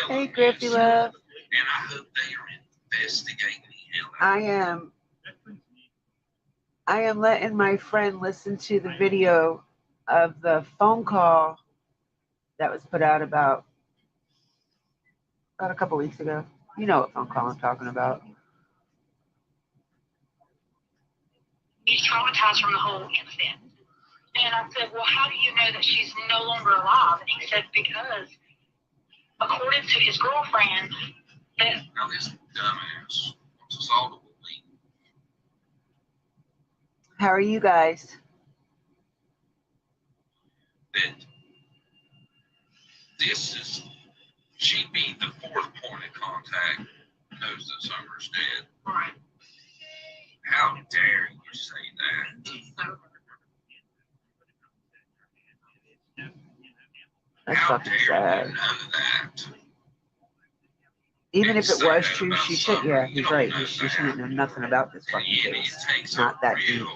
Hey, Griffy Love. And I hope they are investigating him. I am letting my friend listen to the video of the phone call that was put out about a couple weeks ago. You know what phone call I'm talking about. He's traumatized from the whole incident. And I said, well, how do you know that she's no longer alive? And he said, because according to his girlfriend, that... Now this dumbass wants us all to believe. How are you guys? That this is, she'd be the fourth point of contact, knows that Summer's dead. Right. How dare you say that? That's fucking sad. Even if it was true, she should. Yeah, he's right. She shouldn't know nothing about this fucking case. It's not that deep.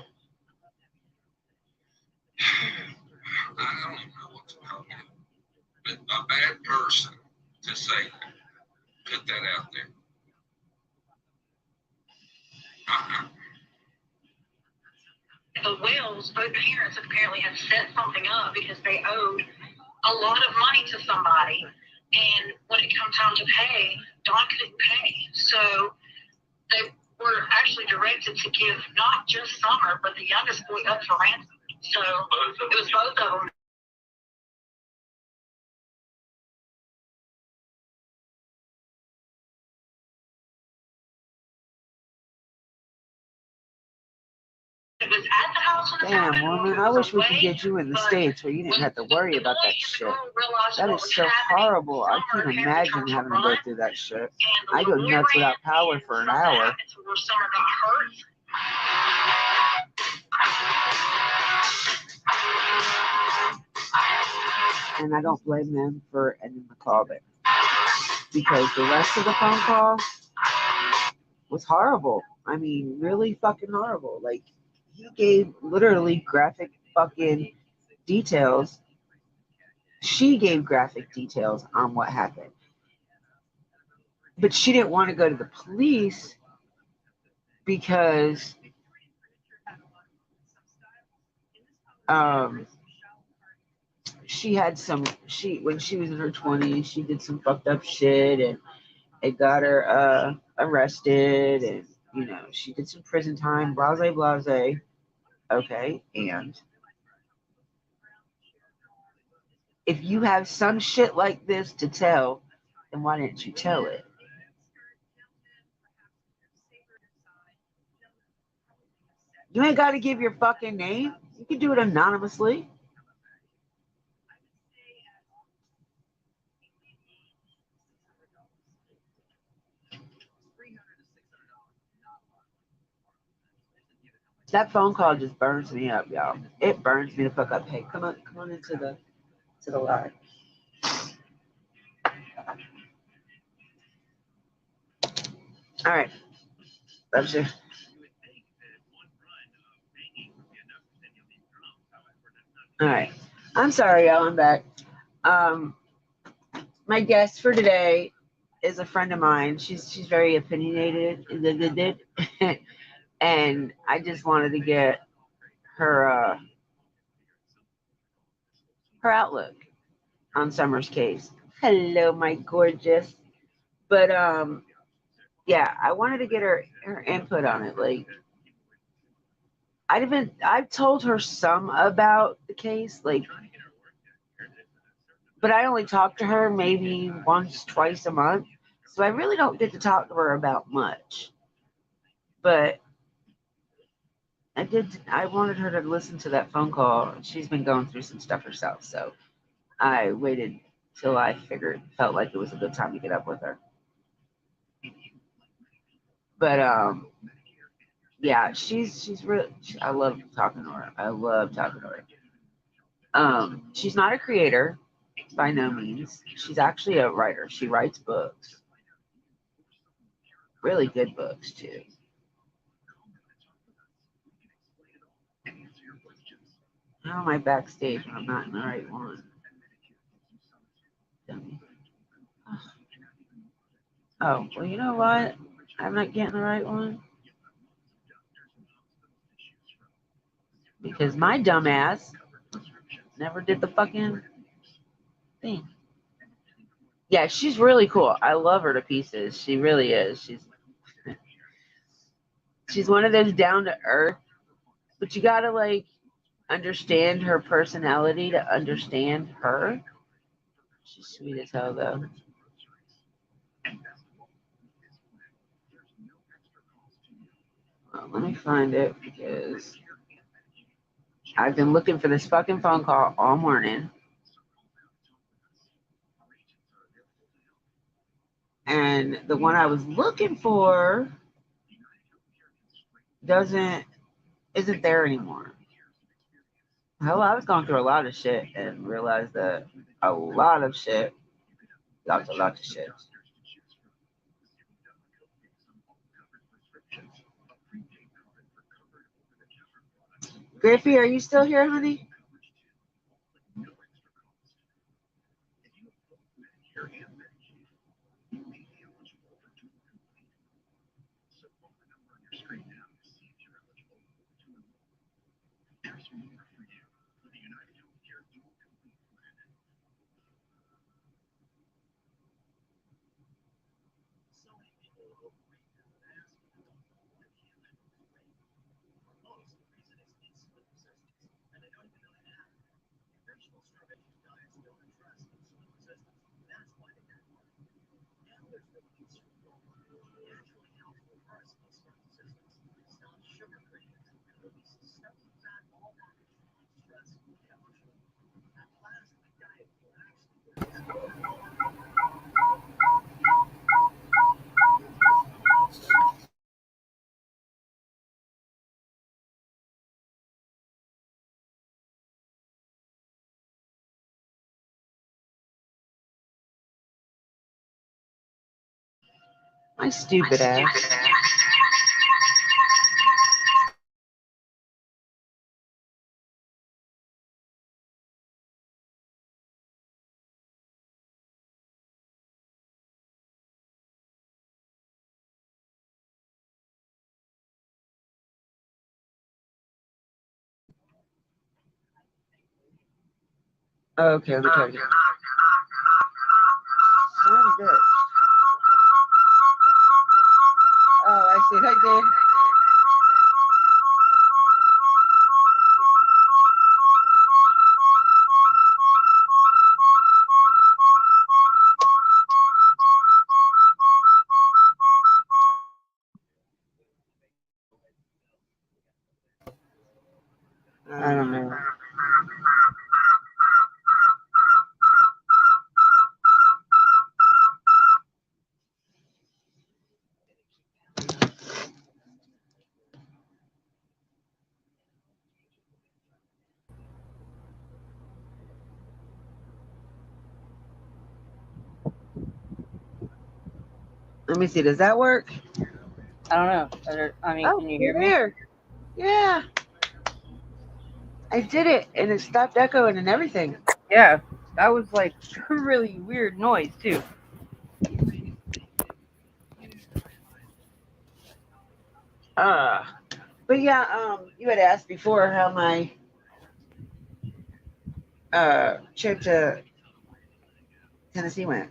I don't even know what to tell you. But a bad person to say that, put that out there. The Wells, both parents apparently had set something up because they owed a lot of money to somebody. And when it comes time to pay, Don couldn't pay. So they were actually directed to give not just Summer, but the youngest boy up for ransom. So it was both of them. It was at the house when damn, woman, I wish we could get you in the States where you didn't have to worry about that shit. That is so horrible. I can't imagine having to go through that shit. I go nuts without power for an hour. And I don't blame them for ending the call there. Because the rest of the phone call was horrible. I mean, really fucking horrible. Like, he gave literally graphic fucking details. She gave graphic details on what happened. But she didn't want to go to the police because she had when she was in her 20s, she did some fucked up shit and it got her arrested, and you know, she did some prison time, blase blase. Okay, and if you have some shit like this to tell, then why didn't you tell it? You ain't got to give your fucking name. You can do it anonymously. That phone call just burns me up, y'all. It burns me the fuck up. Hey, come on into the live. All right. That's it. All right. I'm sorry, y'all. I'm back. My guest for today is a friend of mine. She's very opinionated, and I just wanted to get her outlook on Summer's case. Hello, my gorgeous. But yeah, I wanted to get her input on it. Like, I've told her some about the case, like, but I only talk to her maybe once, twice a month. So I really don't get to talk to her about much. But I wanted her to listen to that phone call. She's been going through some stuff herself. So I waited till I felt like it was a good time to get up with her. But yeah, she's really, I love talking to her. I love talking to her. She's not a creator by no means. She's actually a writer. She writes books. Really good books too. How am I backstage when I'm not in the right one? Dummy. Oh, well, you know what? I'm not getting the right one because my dumbass never did the fucking thing. Yeah, she's really cool. I love her to pieces. She really is. She's one of those down to earth, but you gotta like understand her personality to understand her. She's sweet as hell though. Well, let me find it because I've been looking for this fucking phone call all morning, and the one I was looking for doesn't isn't there anymore. Hell, I was going through a lot of shit and realized that a lot of shit, lots of shit. Griffey, are you still here, honey? My stupid ass. Okay, let me try again. Son of a bitch. Oh, I see what I did. I don't know. Let me see. Does that work? I don't know. I mean, Oh, can you you're hear me? there. Yeah, I did it, and it stopped echoing and everything. Yeah, that was like a really weird noise too. Uh, but yeah, you had asked before how my trip to Tennessee went.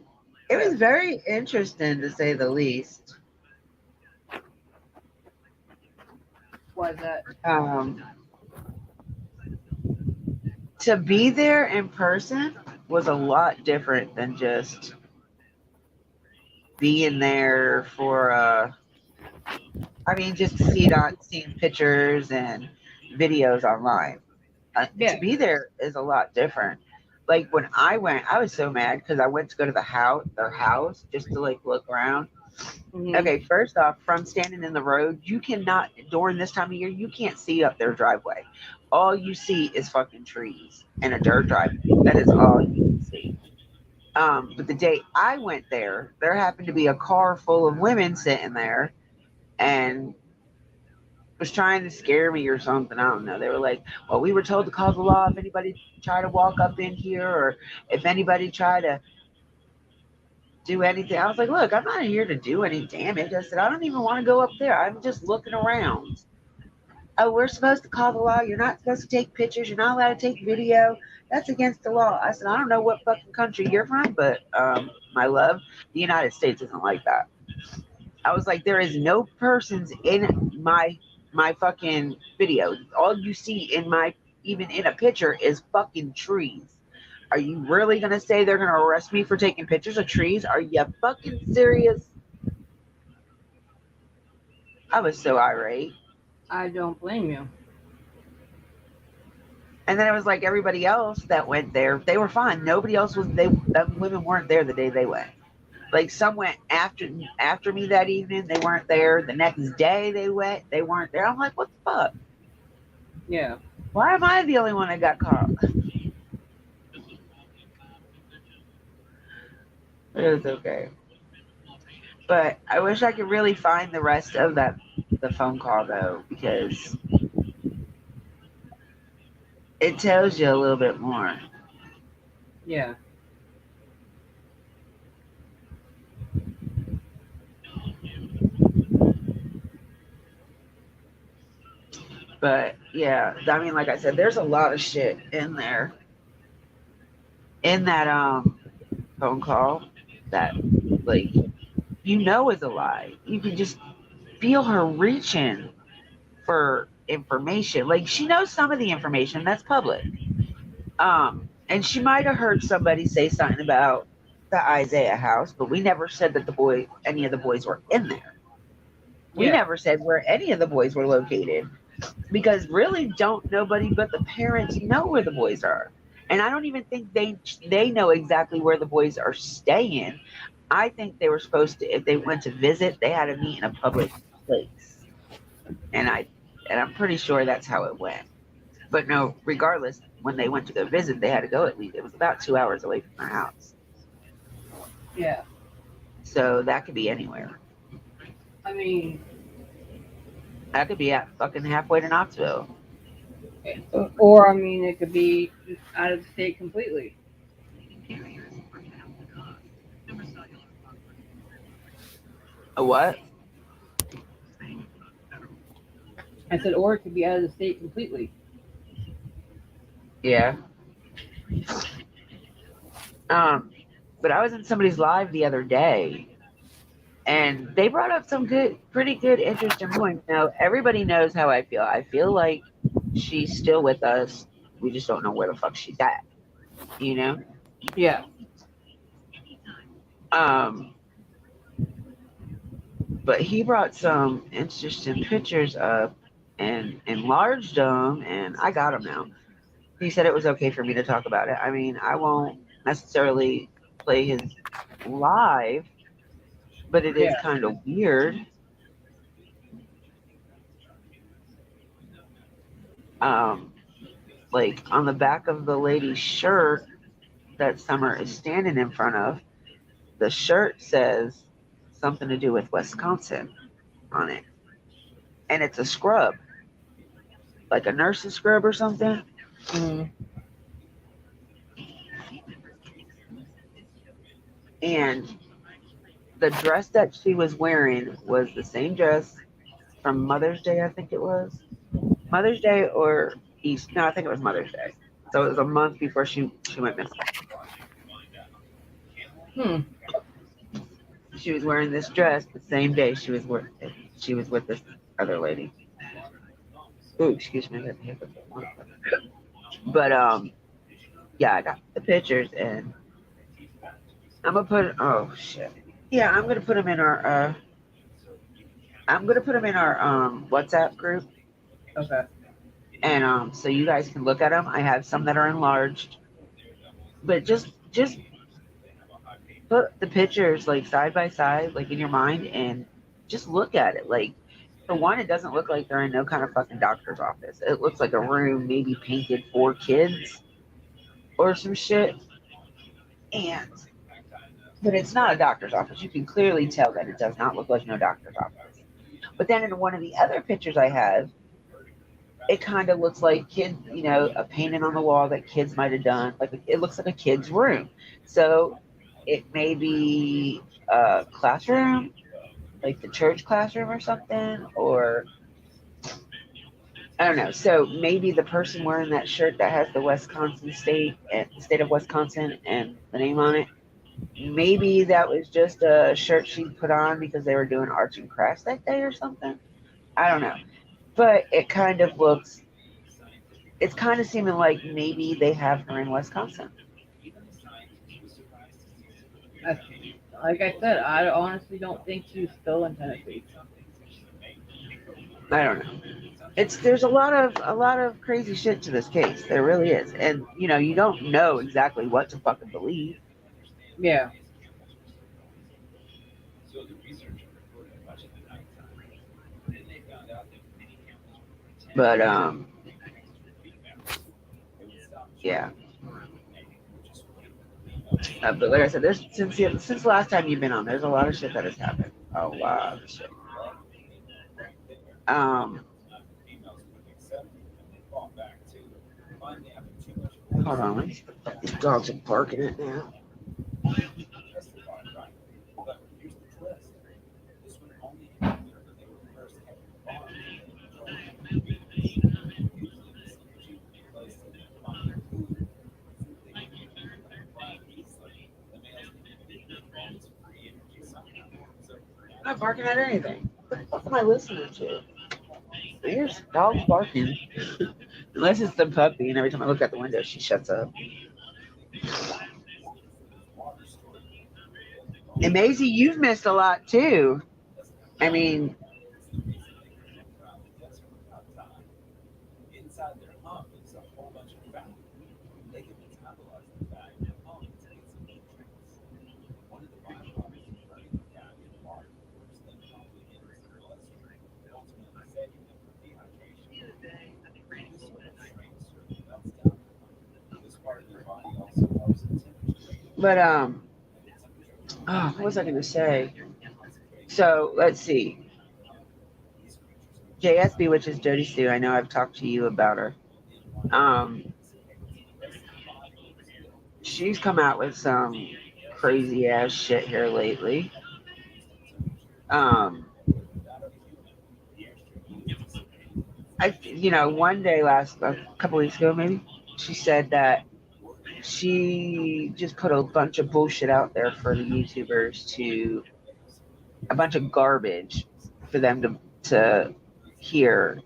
It was very interesting to say the least. Was that? Um, to be there in person was a lot different than just being there for I mean just to see it on seeing pictures and videos online. To Yeah. be there is a lot different. Like when I went, I was so mad because I went to go to their house just to like look around. Mhm. Okay, first off, from standing in the road, you cannot during this time of year, you can't see up their driveway. All you see is fucking trees and a dirt driveway. That is all you can see. But the day I went there, there happened to be a car full of women sitting there and was trying to scare me or something. I don't know. They were like, "Well, we were told to call the law if anybody try to walk up in here, or if anybody try to do anything. I was like, look, I'm not here to do any damage. I said, I don't even want to go up there. I'm just looking around. Oh, we're supposed to call the law. You're not supposed to take pictures. You're not allowed to take video. That's against the law. I said, I don't know what fucking country you're from, but my love, the United States isn't like that. I was like, there is no persons in my fucking video. All you see in my even in a picture is fucking trees. Are you really gonna say they're gonna arrest me for taking pictures of trees? Are you fucking serious? I was so irate. I don't blame you. And then it was like everybody else that went there, they were fine. Nobody else was. Them women weren't there the day they went. Like some went after me that evening. They weren't there. The next day they went. They weren't there. I'm like, what the fuck? Yeah. Why am I the only one that got caught? It was okay. But I wish I could really find the rest of the phone call though, because it tells you a little bit more. Yeah. But yeah, I mean, like I said, there's a lot of shit in there in that phone call that like is a lie. You can just feel her reaching for information. Like she knows some of the information that's public. And she might have heard somebody say something about the Isaiah house, but we never said that any of the boys were in there. We Yeah. never said where any of the boys were located because really don't nobody but the parents know where the boys are. And I don't even think they know exactly where the boys are staying. I think they were supposed to, if they went to visit, they had to meet in a public place. And I'm pretty sure that's how it went. But no, regardless, when they went to go visit, they had to go at least. It was about 2 hours away from their house. Yeah. So that could be anywhere. I mean, That could be at fucking halfway to Knoxville. or I mean, it could be out of the state completely. A what? I said, or it could be out of the state completely. Yeah. But I was in somebody's live the other day, and they brought up some pretty good, interesting points. Now everybody knows how I feel. I feel like she's still with us. We just don't know where the fuck she's at. You know. Yeah. But he brought some interesting pictures up and enlarged them, and I got them now. He said it was okay for me to talk about it. I mean, I won't necessarily play his live, but it is Yeah. kind of weird. Um, like on the back of the lady's shirt that Summer is standing in front of, the shirt says something to do with Wisconsin on it. And it's a scrub, like a nurse's scrub or something. Mm. And the dress that she was wearing was the same dress from Mother's Day, I think it was. Mother's Day or East. No, I think it was Mother's Day. So it was a month before she went missing. Hmm. She was wearing this dress the same day she was with this other lady. Ooh, excuse me. But yeah, I got the pictures and I'm gonna put. Oh shit. Yeah, I'm gonna put them in our. I'm gonna put them in our WhatsApp group, Okay. and so you guys can look at them. I have some that are enlarged, but just put the pictures like side by side, like in your mind, and just look at it. Like for one, it doesn't look like they're in no kind of fucking doctor's office. It looks like a room maybe painted for kids or some shit. And but it's not a doctor's office. You can clearly tell that it does not look like no doctor's office. But then in one of the other pictures I have, it kind of looks like kids, a painting on the wall that kids might have done. Like it looks like a kid's room. So It may be a classroom, like the church classroom or something, or I don't know. So maybe the person wearing that shirt that has the Wisconsin state and the state of Wisconsin and the name on it, maybe that was just a shirt she put on because they were doing arts and crafts that day or something. I don't know. But it kind of looks, it's kind of seeming like maybe they have her in Wisconsin. I, like I said, I honestly don't think she's still in Tennessee. I don't know. It's there's a lot of crazy shit to this case. There really is, and you know you don't know exactly what to fucking believe. Yeah. But yeah. But like I said, there's since the last time you've been on, there's a lot of shit that has happened. A lot of shit. Um, hold on, let me see. These dogs are barking it now. I'm not barking at anything. What the fuck am I listening to? I hear dogs barking. Unless it's the puppy, and every time I look out the window, she shuts up. And Maisie, you've missed a lot too. I mean, but oh, what was I gonna say? So let's see. JSB, which is Jody Sue. I know I've talked to you about her. Um, she's come out with some crazy ass shit here lately. Um, one day last a couple weeks ago, maybe she said that she just put a bunch of bullshit out there for the YouTubers to a bunch of garbage for them to hear.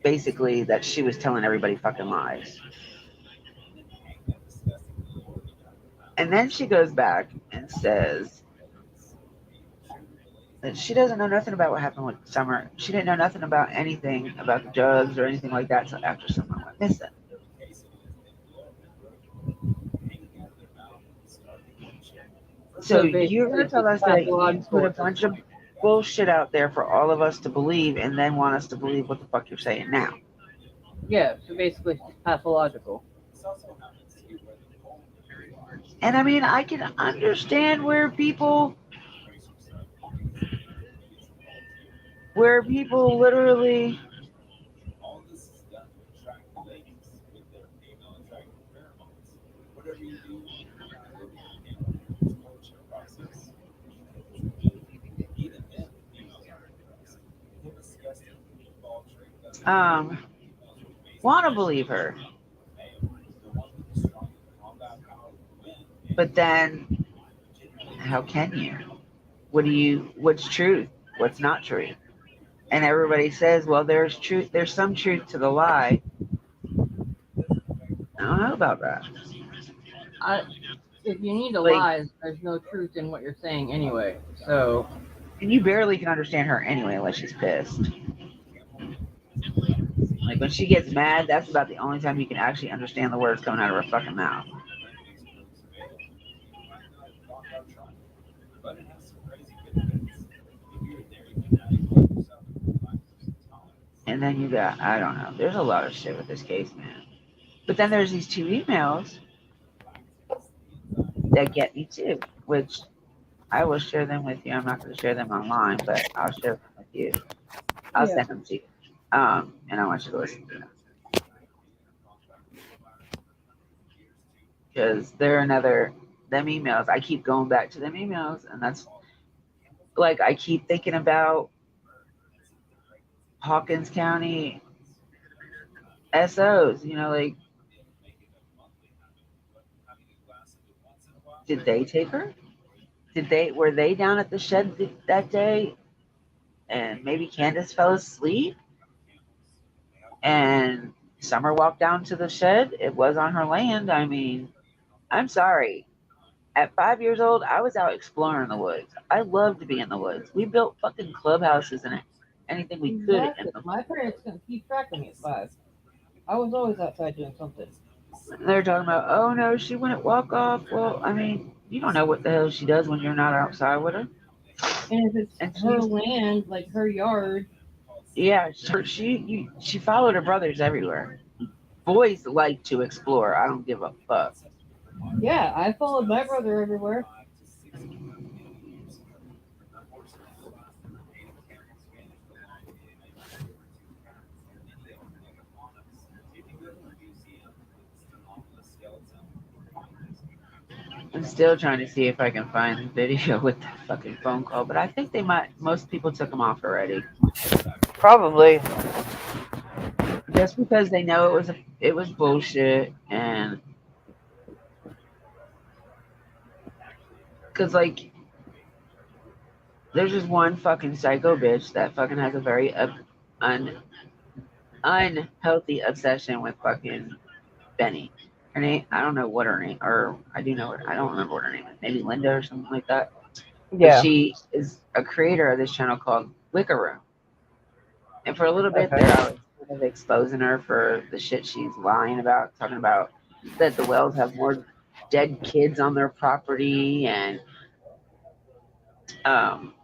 Basically, that she was telling everybody fucking lies. And then she goes back and says that she doesn't know nothing about what happened with Summer. She didn't know nothing about anything about the drugs or anything like that until after Summer went missing. So you're basically, gonna tell us that you put a bunch of bullshit out there for all of us to believe, and then want us to believe what the fuck you're saying now? Yeah, so basically she's pathological. And I mean, I can understand where people literally um want to believe her, but then how can you? What's truth? What's not truth? And everybody says, well, there's truth, there's some truth to the lie. I don't know about that. I, if you need to Like, lie, there's no truth in what you're saying anyway. So and you barely can understand her anyway unless she's pissed. Like when she gets mad, that's about the only time you can actually understand the words coming out of her fucking mouth. And then you got, I don't know, there's a lot of shit with this case, man. But then there's these two emails that get me too, which I will share them with you. I'm not going to share them online, but I'll share them with you. I'll yeah, send them to you. And I want you to listen to them. Because them emails. I keep going back to them emails, and that's like I keep thinking about Hawkins County SOs. You know, like did they take her? Did they were they down at the shed that day? And maybe Candace fell asleep, and Summer walked down to the shed. It was on her land. I mean, I'm sorry. At 5 years old, I was out exploring the woods. I loved to be in the woods. We built fucking clubhouses and anything we could in Exactly. them. My parents couldn't keep track of me at 5. I was always outside doing something. They're talking about, oh no, she wouldn't walk off. Well, I mean, you don't know what the hell she does when you're not outside with her. And if it's And her she's, land, like her yard, yeah, she followed her brothers everywhere. Boys like to explore. I don't give a fuck. yeah, I followed my brother everywhere. I'm still trying to see if I can find the video with the fucking phone call, but I think they might. Most people took them off already, Probably. just because they know it was bullshit, and because like there's just one fucking psycho bitch that fucking has a very un, unhealthy obsession with fucking Benny. Her name, I don't know what her name, or I do know what I don't remember what her name is. Maybe Linda or something like that. But Yeah. she is a creator of this channel called Wicker Room. And for a little bit there, I Okay. was kind of exposing her for the shit she's lying about, talking about that the Wells have more dead kids on their property, and um,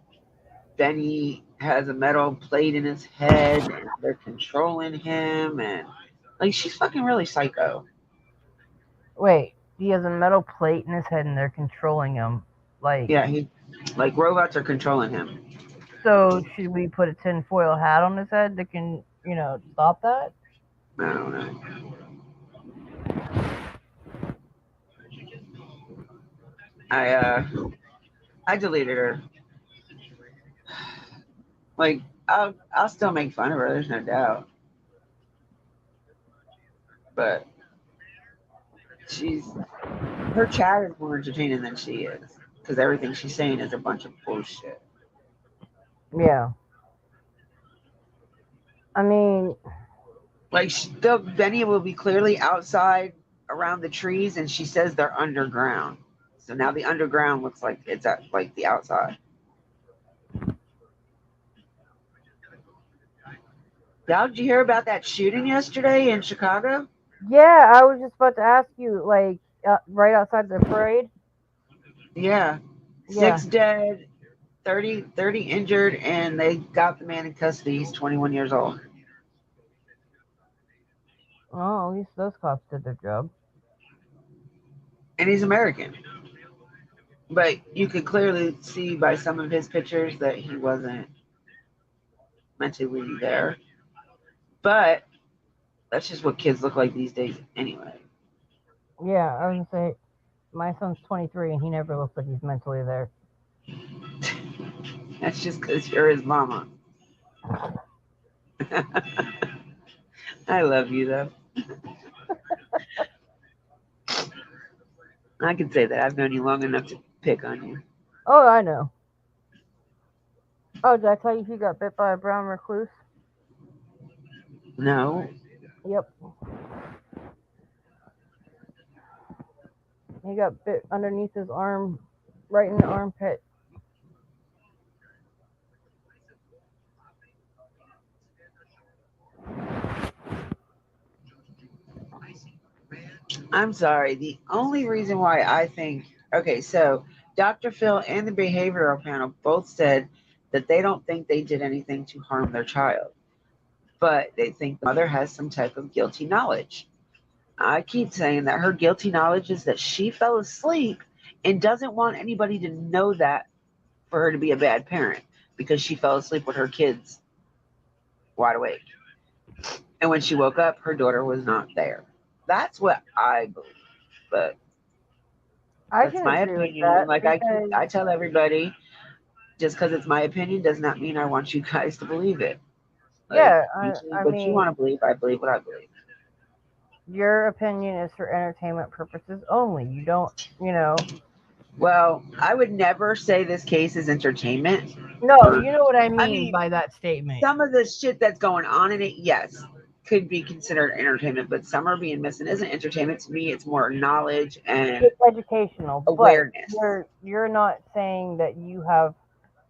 Benny has a metal plate in his head, and they're controlling him, and like she's fucking really psycho. Wait, he has a metal plate in his head and they're controlling him. Like, Yeah, he like robots are controlling him. so should we put a tinfoil hat on his head that can, stop that? I don't know. I I deleted her. Like I'll still make fun of her. There's no doubt, but she's her chat is more entertaining than she is because everything she's saying is a bunch of bullshit. Yeah. I mean, Like Benny will be clearly outside around the trees, and she says they're underground. So now the underground looks like it's at like the outside. Now, did you hear about that shooting yesterday in Chicago? yeah, I was just about to ask you, like, right outside the parade? Yeah, Yeah. 6 dead, 30 injured, and they got the man in custody. He's 21 years old, Oh, at least those cops did their job. and he's American. But you could clearly see by some of his pictures that he wasn't mentally there. But that's just what kids look like these days, anyway. Yeah, I was gonna say, my son's 23 and he never looks like he's mentally there. That's just because you're his mama. I love you, though. I can say that. I've known you long enough to pick on you. Oh, I know. Oh, did I tell you he got bit by a brown recluse? No. Yep. He got bit underneath his arm, right in the armpit. I'm sorry. The only reason why I think, okay, so Dr. Phil and the behavioral panel both said that they don't think they did anything to harm their child, but they think the mother has some type of guilty knowledge. I keep saying that her guilty knowledge is that she fell asleep and doesn't want anybody to know that for her to be a bad parent because she fell asleep with her kids wide awake. And when she woke up, her daughter was not there. That's what I believe. But I That's can my agree with opinion. that And like because I tell everybody, just because it's my opinion does not mean I want you guys to believe it. Like yeah, you I believe what you mean, want to believe. I believe what I believe. your opinion is for entertainment purposes only. You don't, you know. Well, I would never say this case is entertainment. No, you know what I I mean mean, by that statement. some of the shit that's going on in it, yes, could be considered entertainment, but Summer being missing isn't entertainment to me. It's more knowledge and It's educational, but awareness. you're not saying that you have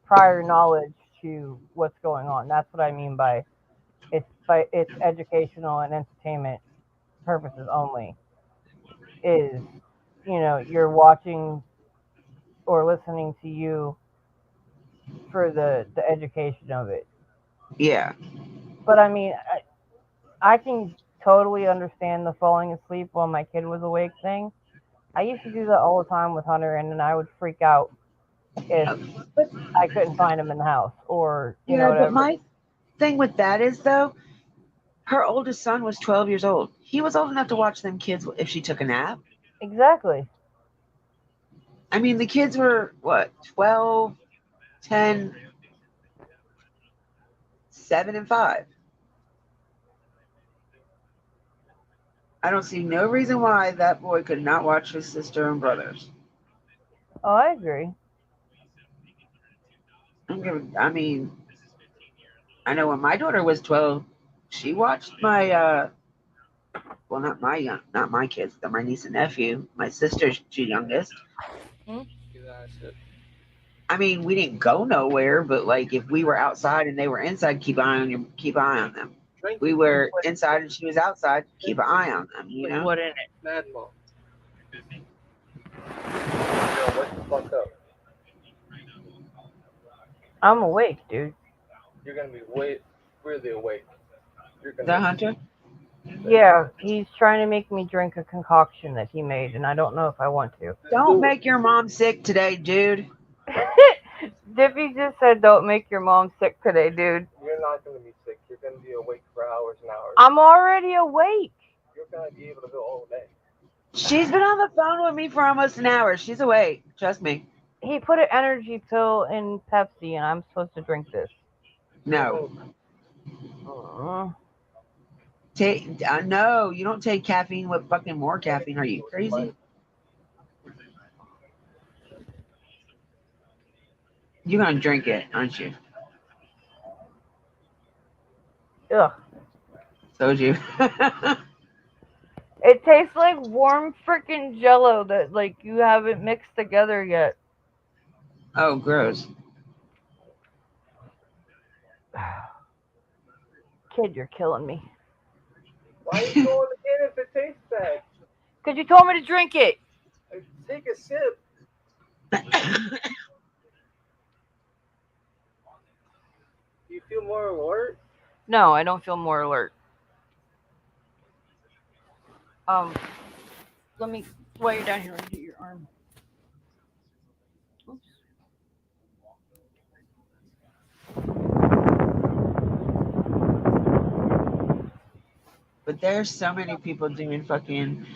prior knowledge to what's going on. That's what I mean by it's educational and entertainment purposes only. Is you're watching or listening to you for the education of it. Yeah, But I mean, I can totally understand the falling asleep while my kid was awake thing. I used to do that all the time with Hunter, and then I would freak out if but I couldn't find him in the house or yeah, but whatever. my thing with that is though, her oldest son was 12 years old. He was old enough to watch them kids if she took a nap. Exactly. I mean, the kids were what, 12, 10, 7, and 5. I don't see no reason why that boy could not watch his sister and brothers. Oh, I agree. I mean, I know when my daughter was 12, she watched my well, not my kids, but my niece and nephew, my sister's two youngest. Hmm? I mean, we didn't go nowhere, but like if we were outside and they were inside, keep an eye on them. We were inside and she was outside, keep an eye on them. You know. What in it? Madball. Yo, wake the fuck up. I'm awake, dude. You're gonna be really awake. You're Is that gonna. Hunter? Yeah, he's trying to make me drink a concoction that he made, and I don't know if I want to. Don't make your mom sick today, dude. Dippy just said, "Don't make your mom sick today, dude." You're not gonna be sick. You're gonna be awake for hours and hours. I'm already awake. You're gonna be able to go all day. She's been on the phone with me for almost an hour. She's awake. Trust me. He put an energy pill in Pepsi, and I'm supposed to drink this. No. Uh, No, you don't take caffeine with fucking more caffeine. Are you crazy? You're gonna drink it, aren't you? Ugh. Told you. It tastes like warm freaking Jello that like you haven't mixed together yet. Oh, gross. Kid, you're killing me. Why are you going again if it tastes bad? Cause you told me to drink it. Take a sip. Do you feel more alert? No, I don't feel more alert. Let me while you're down here, let me get your arm. Oops. But there's so many people doing fucking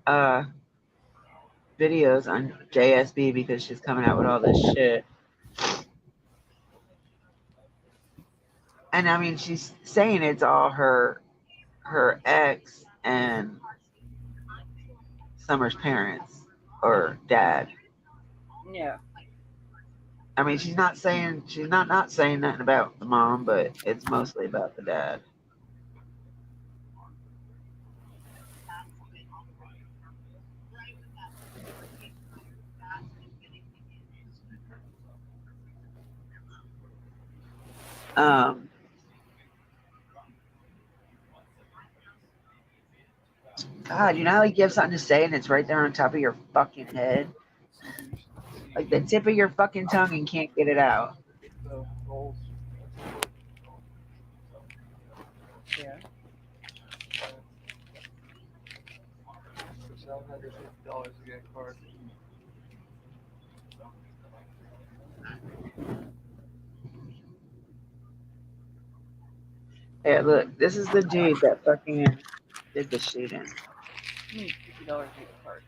uh videos on JSB because she's coming out with all this shit. And I mean, she's saying it's all her ex and Summer's parents or dad. Yeah. I mean, she's not saying nothing about the mom, but it's mostly about the dad. Um, God, you know how like you have something to say and it's right there on top of your fucking head, like the tip of your fucking tongue, and can't get it out. The rolls. Yeah. $750 to get a card. Hey, look, this is the dude that fucking did the shooting. $50 to get a card.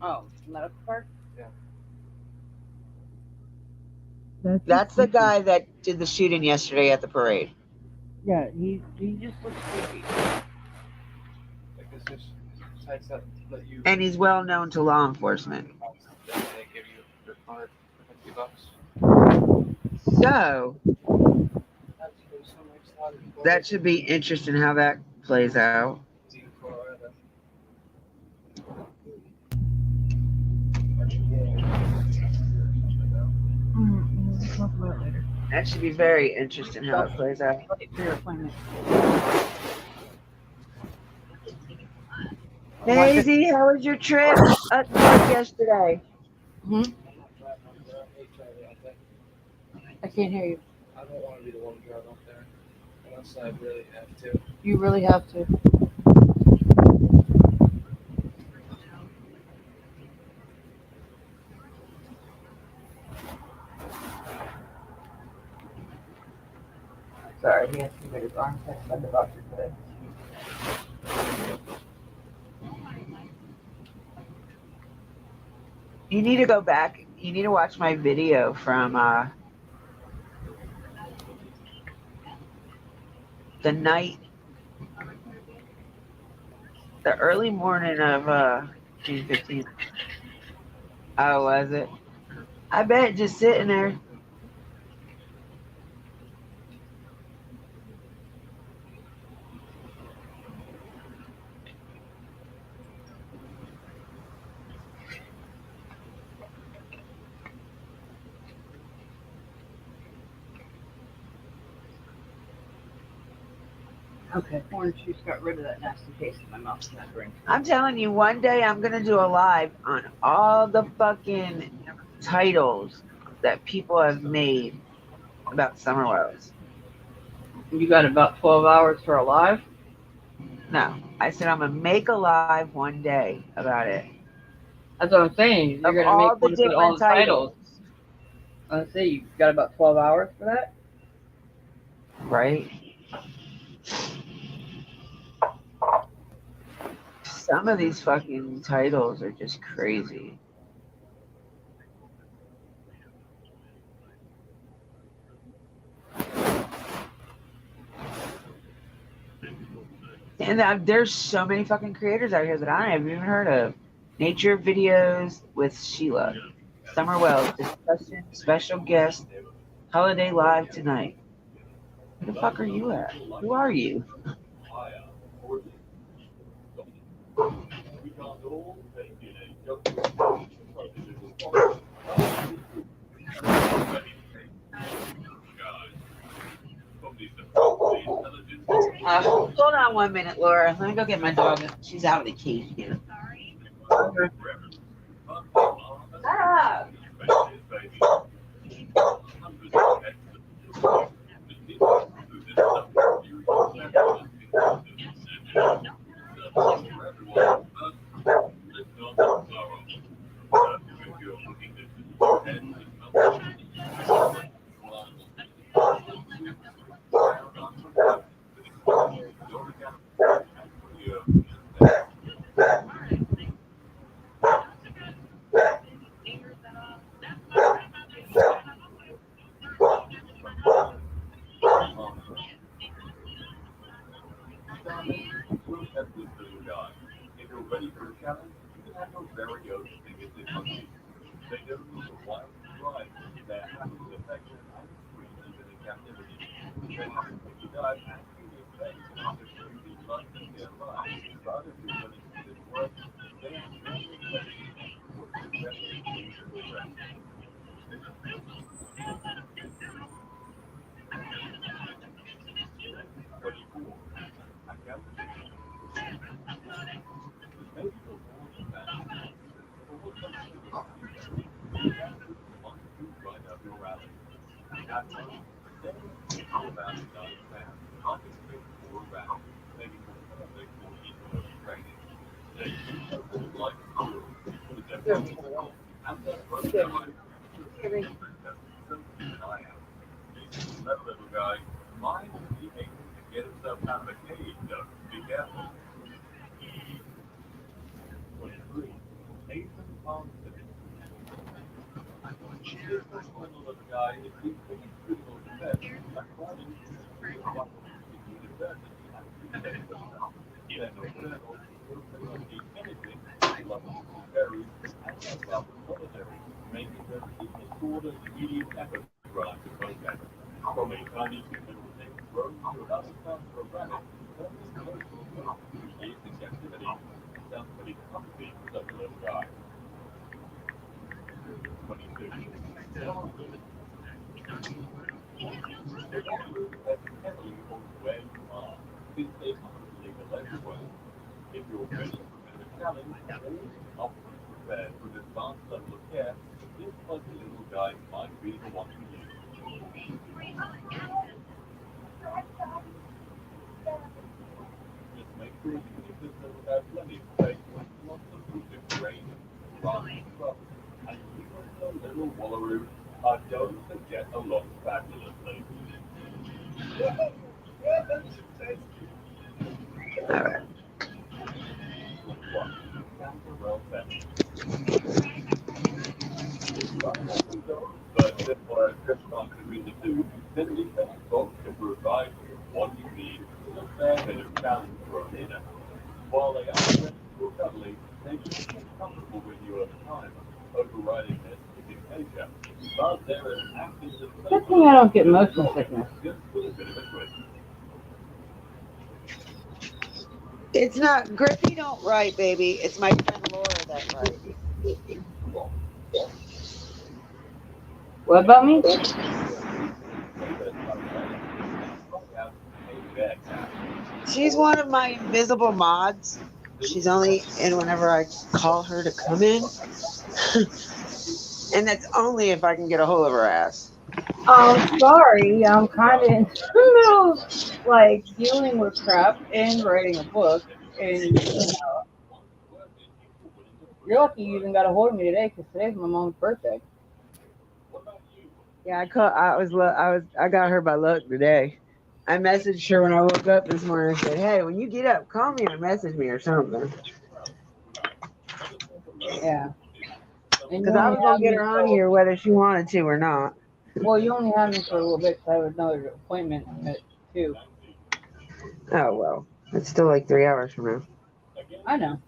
Oh, medical card? That's the guy that did the shooting yesterday at the parade. Yeah, he just looks creepy. Like this is sites that let you. And he's well known to law enforcement. Then they give you your card for $50. So That's for some excited that should be interesting how that plays out. Colorado. We'll talk about it later. That should be very interesting how it plays out. Wait for your appointment. Daisy, how was your trip up north yesterday? I can't hear you. I don't want to be the one to drive up there unless I really have to. You really have to. Sorry, he has to get his arm checked by the doctor today. You need to go back. You need to watch my video from the night, the early morning of June 15th. Oh, was it? I bet just sitting there. Okay. Orange juice got rid of that nasty taste in my mouth from that drink. I'm telling you, one day I'm gonna do a live on all the fucking titles that people have made about Summer Wells. You got about 12 hours for a live? No, I said I'm gonna make a live one day about it. That's what I'm saying. You're Of going to all make the one with all different the titles. titles, I say you got about 12 hours for that? right? Some of these fucking titles are just crazy. And there's so many fucking creators out here that I haven't even heard of. Nature videos with Sheila. Summer Wells discussion special guest holiday live tonight. Where the fuck are you at? Who are you? Hold on 1 minute, Laura. Let me go get my dog. She's out of the cage again. Ah. All right. Good thing I don't get motion sickness. It's not Griffey. Don't write, baby. It's my friend Laura that writes. What about me? She's one of my invisible mods. She's only in whenever I call her to come in. And that's only if I can get a hold of her ass. Sorry, I'm kind of in the middle of, like, dealing with crap and writing a book, and you're lucky you even got a hold of me today because today's my mom's birthday. Yeah, I got her by luck today. I messaged her when I woke up this morning and said, "Hey, when you get up, call me or message me or something." Yeah. And you Because I only was gonna had get me her for, on here whether she wanted to or not. well, you only had me for a little bit because I have another appointment at 2. Oh well, it's still like 3 hours from now. I know.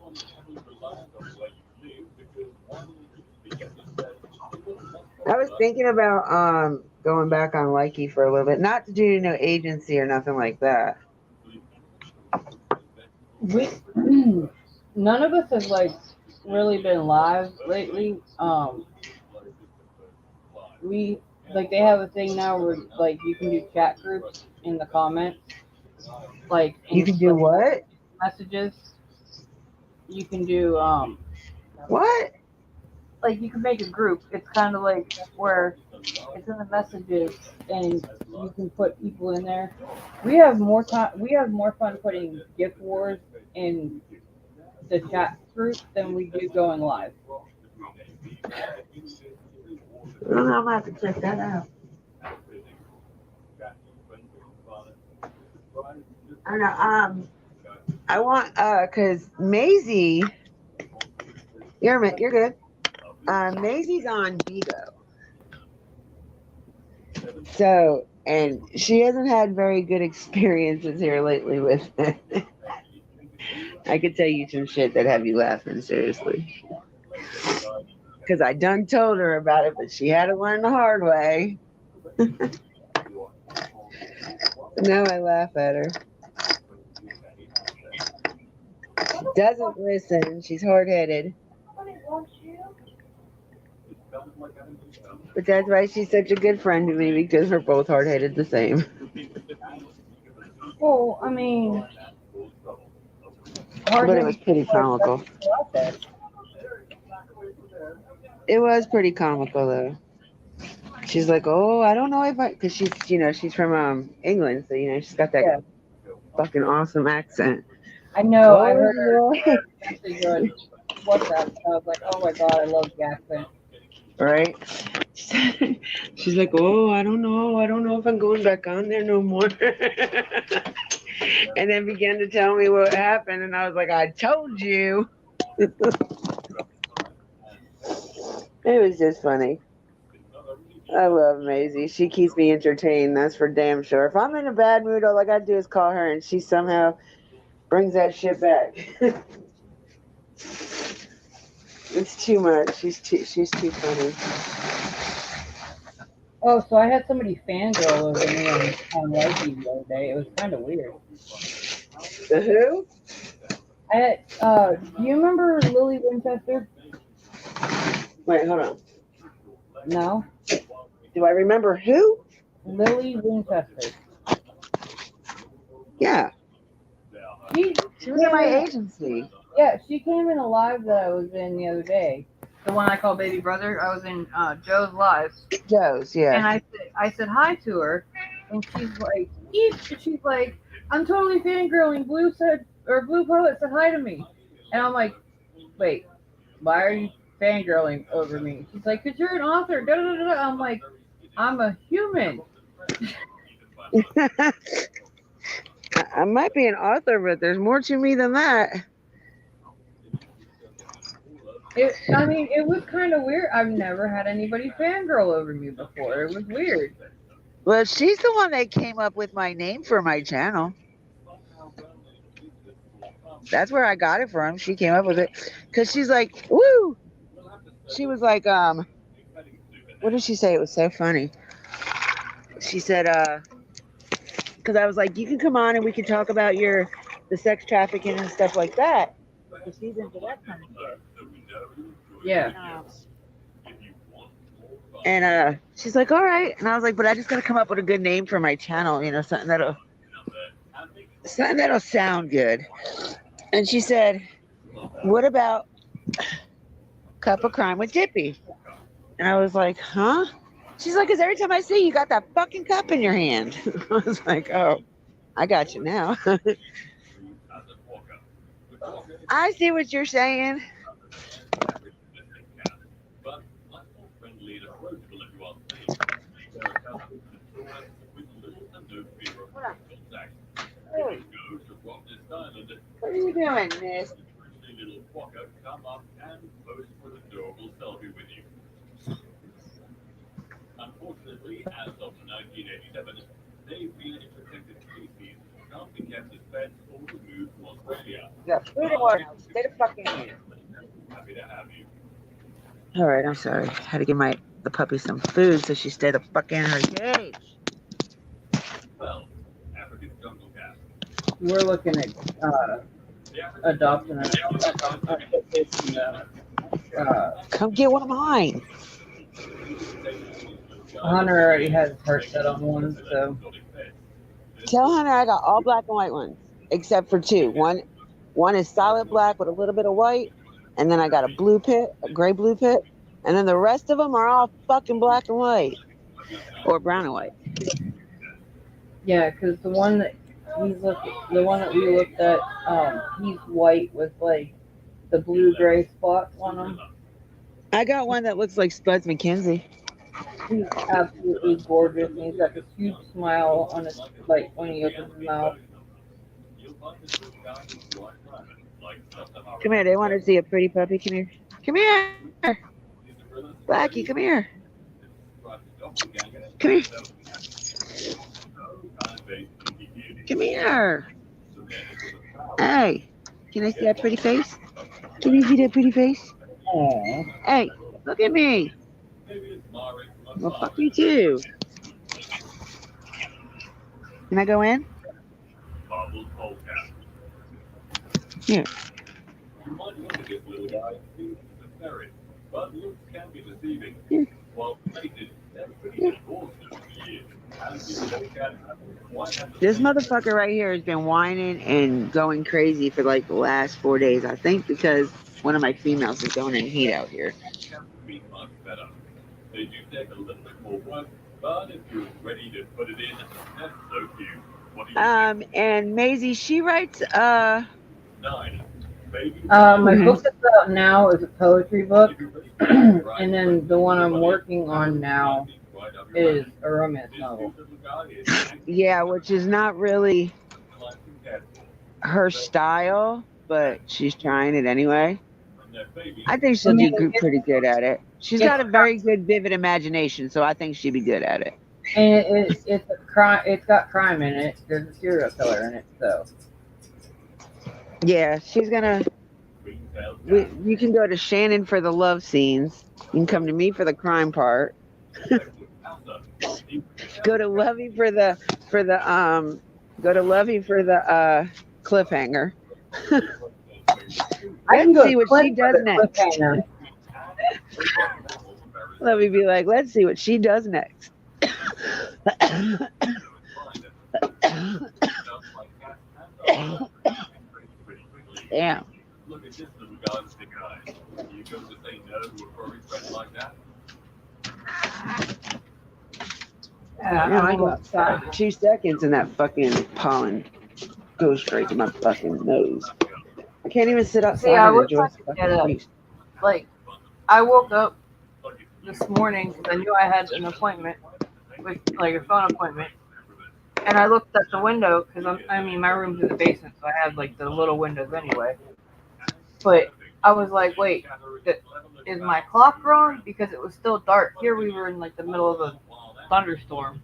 I was thinking about going back on Likey for a little bit, not to do no agency or nothing like that. We none of us have like really been live lately. We like they have a thing now where like you can do chat groups in the comments, like You in can do like what? messages. You can do What? like you can make a group. It's kind of like where it's in the messages and you can put people in there. We have more time. We have more fun putting gift wars in the chat group than we do going live. I don't know, I'm gonna have to check that out. I don't know. I want cause Maisie, you're good. Maisie's on Vigo, so and she hasn't had very good experiences here lately with it. I could tell you some shit that have you laughing seriously. Cause I done told her about it, but she had to learn the hard way. Now I laugh at her. She doesn't listen. She's hard headed. But that's why she's such a good friend to me because we're both hard headed the same. Well, I mean, But it was pretty comical. It was pretty comical though. She's like, "Oh, I don't know if I," because she's from England, so she's got that Yeah, fucking awesome accent. I know. I heard her Oh, message on WhatsApp. And I was like, oh my god, I love the accent. right? She's like, "Oh, I don't know if I'm going back on there no more." And then began to tell me what happened, and I was like, "I told you." It was just funny. I love Maisie. She keeps me entertained. That's for damn sure. If I'm in a bad mood, all I gotta do is call her, and she somehow brings that shit back. It's too much. She's too funny. Oh, so I had somebody fangirl over me on Wifey the other day. It was kind of weird. The who? I had, do you remember Lily Winchester? Wait, hold on. No? Do I remember who? Lily Winchester. Yeah, She she was in my came in, agency. yeah, she came in a live that I was in the other day. The one I call Baby Brother. I was in Joe's live. Joe's, And yeah. I said hi to her, and she's like, she's like, I'm totally fangirling. Blue Poet said hi to me, and I'm like, wait, why are you fangirling over me? She's like, 'cause you're an author. Da, da, da, da. I'm like, I'm a human. I might be an author, but there's more to me than that. I mean, it was kind of weird. I've never had anybody fangirl over me before. It was weird. Well, she's the one that came up with my name for my channel. That's where I got it from. She came up with it because she's like, woo. She was like, what did she say? It was so funny. She said, because I was like, you can come on and we can talk about the sex trafficking and stuff like that. Because she's into that kind of shit. Yeah. And she's like, all right. And I was like, but I just gotta come up with a good name for my channel, something that'll sound good. And she said, what about Cup of Crime with Dippy? And I was like, huh? She's like, because every time I see you, you got that fucking cup in your hand. I was like, oh, I got you now. I see what you're saying. Hey, what are you doing, miss? Unfortunately, as of 1987, they've been in protected species, can't be kept as pets or removed from Australia. You got food and water. Stay the fucking here. Happy to have you. All right, I'm sorry. Had to give the puppy some food so she stayed the fuck in her cage. Well, African jungle cat. We're looking at adopting a Come get one of mine. Hunter already has his heart set on one, so Tell Hunter I got all black and white ones, except for two. One is solid black with a little bit of white, and then I got a gray blue pit, and then the rest of them are all fucking black and white, or brown and white. yeah, because the one that we looked at, he's white with like the blue gray spots on him. I got one that looks like Spuds McKenzie. He's absolutely gorgeous, and he's got this huge smile on his, like, when he opens his mouth. Come here, they want to see a pretty puppy. Come here. Come here. Blackie, come here. Come here. Come here. Hey, can I see that pretty face? Can you see that pretty face? Aww. Hey, look at me. Well, fuck you too. Can I go in? Here. Here. This motherfucker right here has been whining and going crazy for like the last 4 days, I think, because one of my females is going in heat out here. They do take a little bit more work, but if you're ready to put it in, that's so cute. What do you And Maisie, she writes 9. My book that's out now is a poetry book, and then the one I'm working on now is a romance novel. Yeah, which is not really her style, but she's trying it anyway. I think she'll do pretty good at it. She's got a very good, vivid imagination, so I think she'd be good at it. And it's a crime. It's got crime in it. There's a serial killer in it, so Yeah, she's gonna. You can go to Shannon for the love scenes. You can come to me for the crime part. Go to Lovey for the Go to Lovey for the cliffhanger. Let's see what she does next. Lovey be like, let's see what she does next. Damn. Look at this little guy's big eyes. You go to say no to a furry friend like that? Yeah, I go outside 2 seconds and that fucking pollen goes straight to my fucking nose. I can't even sit outside and enjoy the fucking breeze. like I woke up this morning because I knew I had an appointment with like a phone appointment, and I looked at the window because my room's in the basement, so I had like the little windows anyway. But I was like, wait, is my clock wrong? Because it was still dark. Here we were in like the middle of a thunderstorm.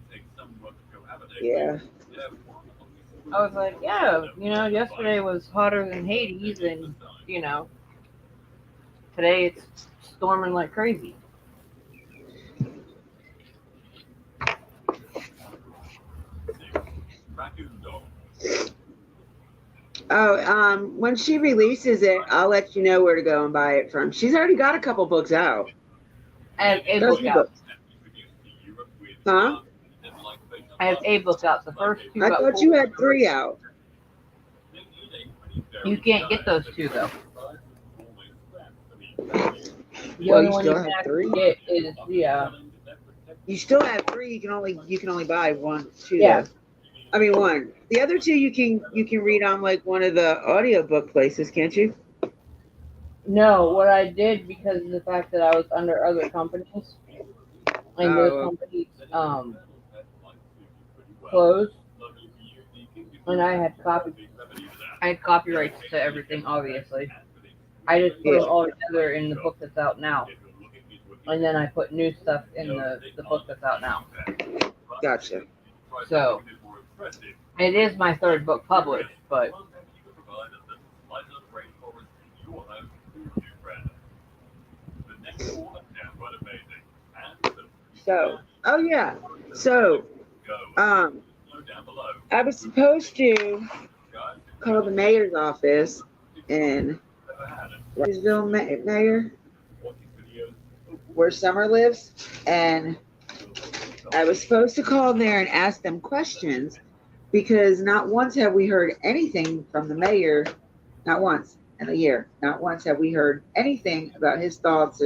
Yeah. I was like, yeah, yesterday was hotter than Hades, and today it's storming like crazy. Oh, when she releases it, I'll let you know where to go and buy it from. She's already got a couple books out. I have a book out. Huh? I have a book out. The first two. I thought you had 3 out. You can't get those 2 though. The Well, only you one still you have can 3? actually get is You still have 3. You can only buy 1, 2. Yeah. I mean 1. The other 2 you can read on like one of the audiobook places, can't you? No, what I did because of the fact that I was under other companies, and those companies closed, and I had copyrights to everything. Obviously, I just put them all together in the book that's out now, and then I put new stuff in the book that's out now. Gotcha. So it is my 3rd book published, but. So, oh yeah. So, I was supposed to call the mayor's office in Roseville, Mayor, where Summer lives, and I was supposed to call there and ask them questions because not once have we heard anything from the mayor, not once in a year, not once have we heard anything about his thoughts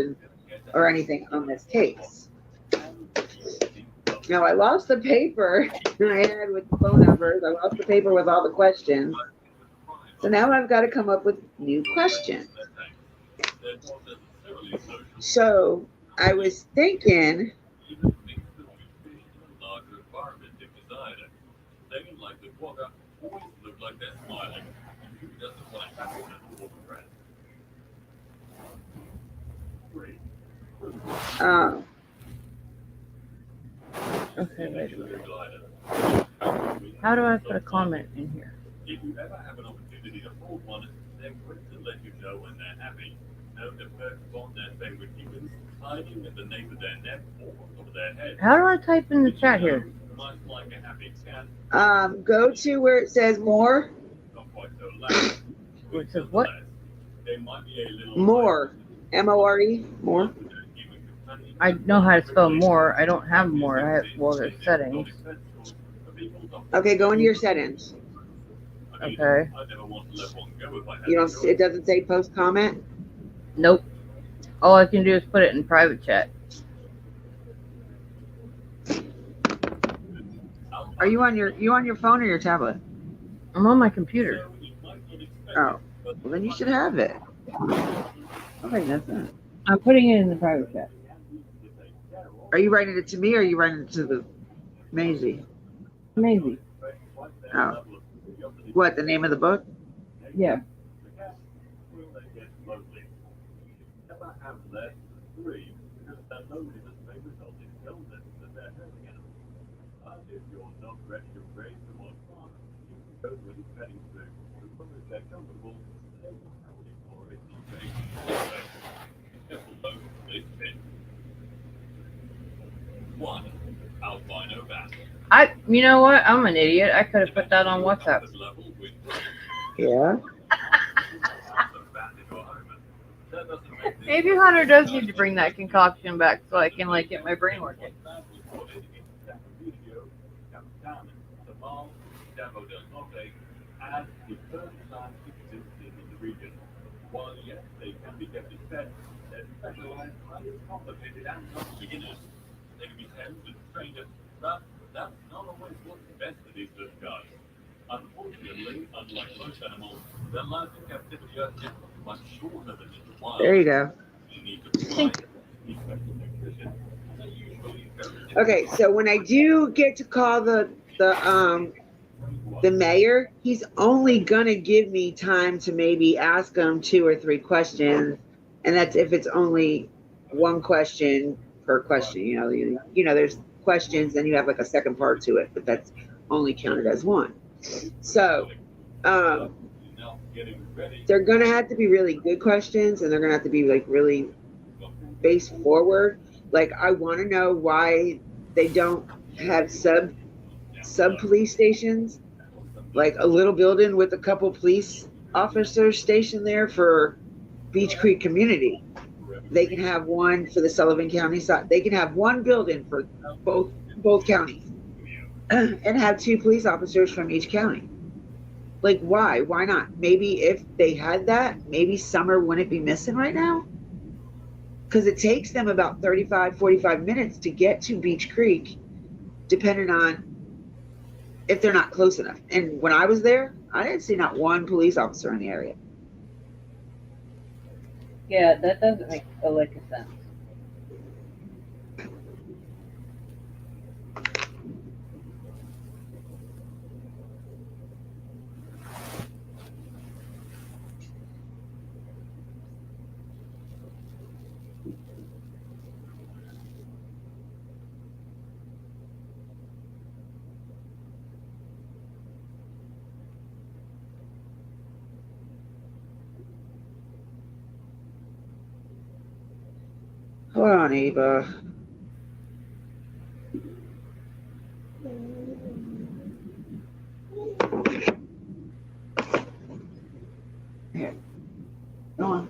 or anything on this case. Now, I lost the paper I had with the phone numbers. I lost the paper with all the questions. So now I've got to come up with new questions. So I was thinking, Okay, wait a minute. How do I put a comment in here? If you ever have an opportunity to hold one, they're quick to let you know when they're happy. Know the perks on their favorite humans, hiding at the nape of their neck or over their head. How do I type in the chat here? Much like a happy cat. Go to where it says more. Not quite so loud. It says what? There might be a little More. M-O-R-E. More. I know how to spell more. I don't have more. There's settings. Okay, go into your settings. Okay. You don't. It doesn't say post comment. Nope. All I can do is put it in private chat. Are you on your phone or your tablet? I'm on my computer. Oh, well then you should have it. Okay, that's it. I'm putting it in the private chat. Are you writing it to me or are you writing it to the Maisie? Maybe. Oh. What, the name of the book? Yeah. have less than 3 because their loneliness may result in illness that they're hurting animals. And if you're not ready to raise them on farm, you can go to any petting zoo. As long as they're comfortable, they will happily tolerate the invasion. Careful though, this pin. 1. Albino bat. You know what? I'm an idiot. I could have put that on WhatsApp. Yeah. Maybe Hunter does need to bring that concoction back so I can like get my brain working. As the first time existed in the region. While yes, they can be kept as pets, they're specialized, highly complicated, and not beginners. They can be held and trained, but that's not always what's best for these little guys. Unfortunately, unlike most animals, their lives in captivity are just much shorter than in the wild. There you go. You need to provide special nutrition, and they're usually very Okay, so when I do get to call the mayor, he's only gonna give me time to maybe ask him 2 or 3 questions, and that's if it's only one question per question. You know, there's questions, and you have like a second part to it, but that's only counted as one. So they're gonna have to be really good questions, and they're gonna have to be like really face forward. Like, I want to know why they don't have sub police stations, like a little building with a couple police officers stationed there for Beach Creek community. They can have one for the Sullivan County side. They can have one building for both counties and have 2 police officers from each county. Like, why? Why not? Maybe if they had that, maybe Summer wouldn't be missing right now. Because it takes them about 35, 45 minutes to get to Beach Creek, depending on if they're not close enough. And when I was there, I didn't see not one police officer in the area. Yeah, that doesn't make a lick of sense. Hold on, Eva. Here. Go on.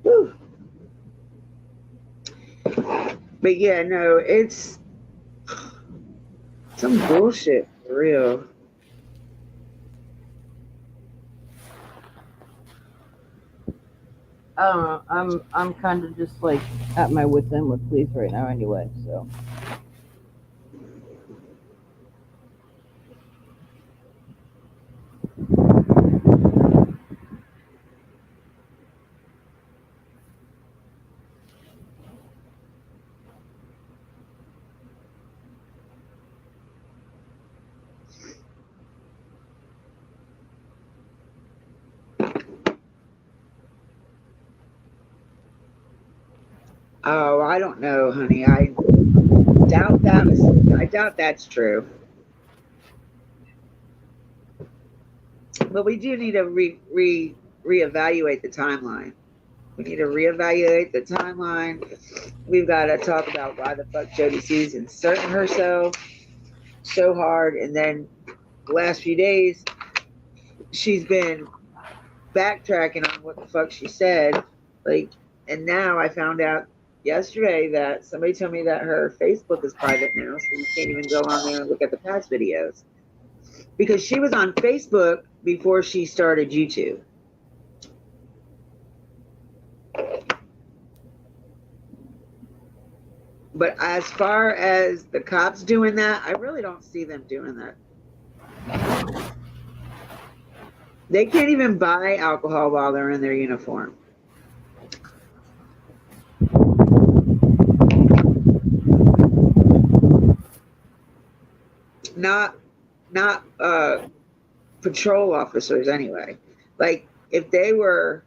Whew. But yeah, no, it's some bullshit for real. I don't know. I'm kind of just like at my wit's end with police right now, anyway. So. Oh, I don't know, honey. I doubt that's true. But we do need to reevaluate the timeline. We need to reevaluate the timeline. We've got to talk about why the fuck Jody C's inserting herself so hard, and then the last few days she's been backtracking on what the fuck she said. Like, and now I found out yesterday that somebody told me that her Facebook is private now, so you can't even go on there and look at the past videos. Because she was on Facebook before she started YouTube. But as far as the cops doing that, I really don't see them doing that. They can't even buy alcohol while they're in their uniform. not patrol officers anyway. Like if they were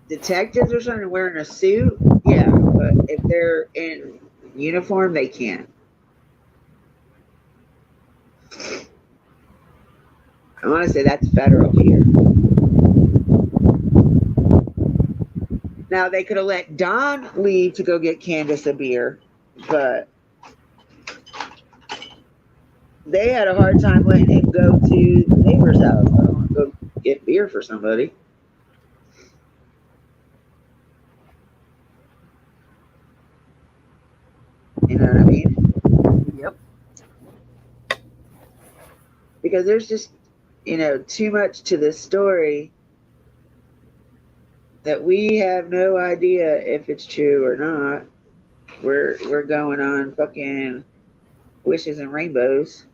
detectives or something wearing a suit, yeah, but if they're in uniform, they can't. I want to say that's federal here. Now they could have let Don leave to go get Candace a beer, but they had a hard time letting him go to the neighbor's house. I don't want to go get beer for somebody. You know what I mean? Yep. Because there's just, too much to this story that we have no idea if it's true or not. We're going on fucking wishes and rainbows.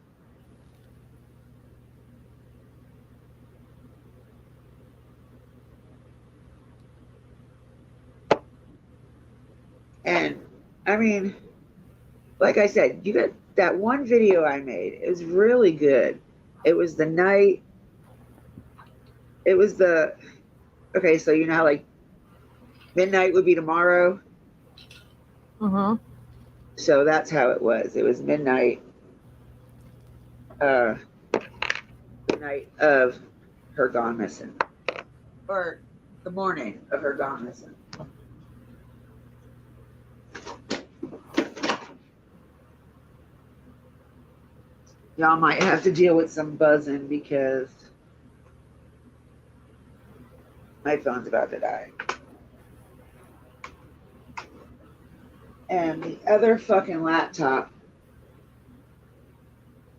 And I mean, like I said, you got that one video I made. It was really good. It was the night. It was the okay. So you know how like midnight would be tomorrow. So that's how it was. It was midnight. The night of her gone missing, or the morning of her gone missing. Y'all might have to deal with some buzzing because my phone's about to die. And the other fucking laptop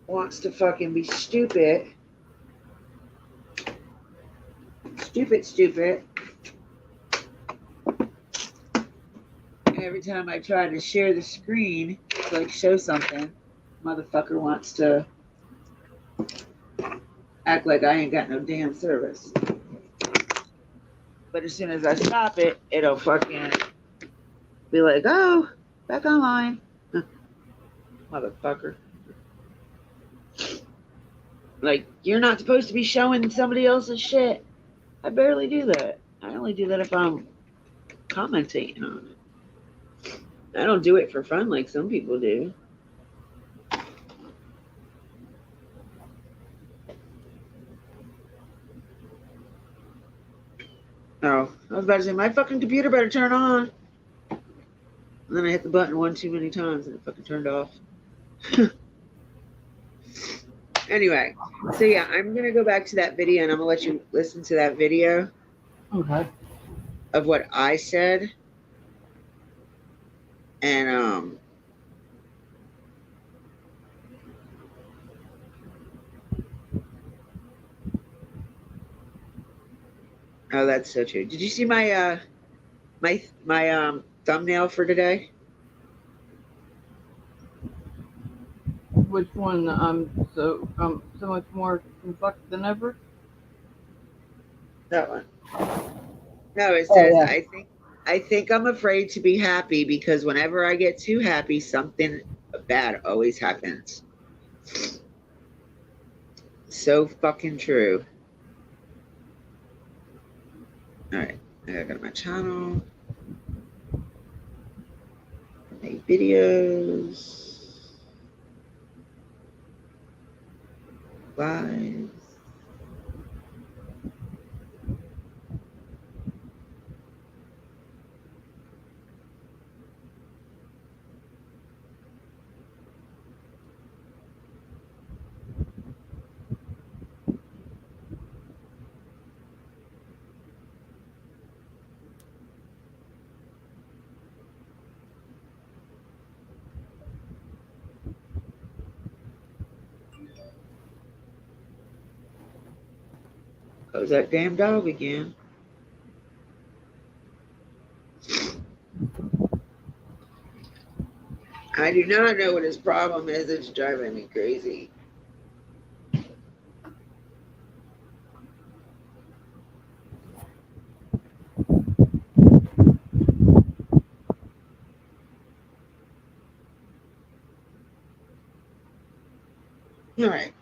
wants to fucking be stupid. Stupid. And every time I try to share the screen to like show something, motherfucker wants to act like I ain't got no damn service. But as soon as I stop it, it'll fucking be like, oh, back online. Motherfucker. Like, you're not supposed to be showing somebody else's shit. I barely do that. I only do that if I'm commenting on it. I don't do it for fun like some people do. Oh, I was about to say, my fucking computer better turn on. And then I hit the button one too many times and it fucking turned off. Anyway, so yeah, I'm going to go back to that video and I'm going to let you listen to that video. Okay. Of what I said. And, oh, that's so true. Did you see my thumbnail for today? Which one? So much more fucked than ever. That one. No, it says, Oh, yeah. I think I'm afraid to be happy because whenever I get too happy, something bad always happens. So fucking true. All right, I gotta go to my channel. Make videos. Live. Close that damn dog again. I do not know what his problem is. It's driving me crazy. All right.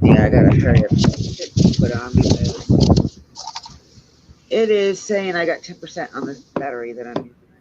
Yeah, I gotta hurry up and get this put on because it is saying I got 10% on this battery that I'm using right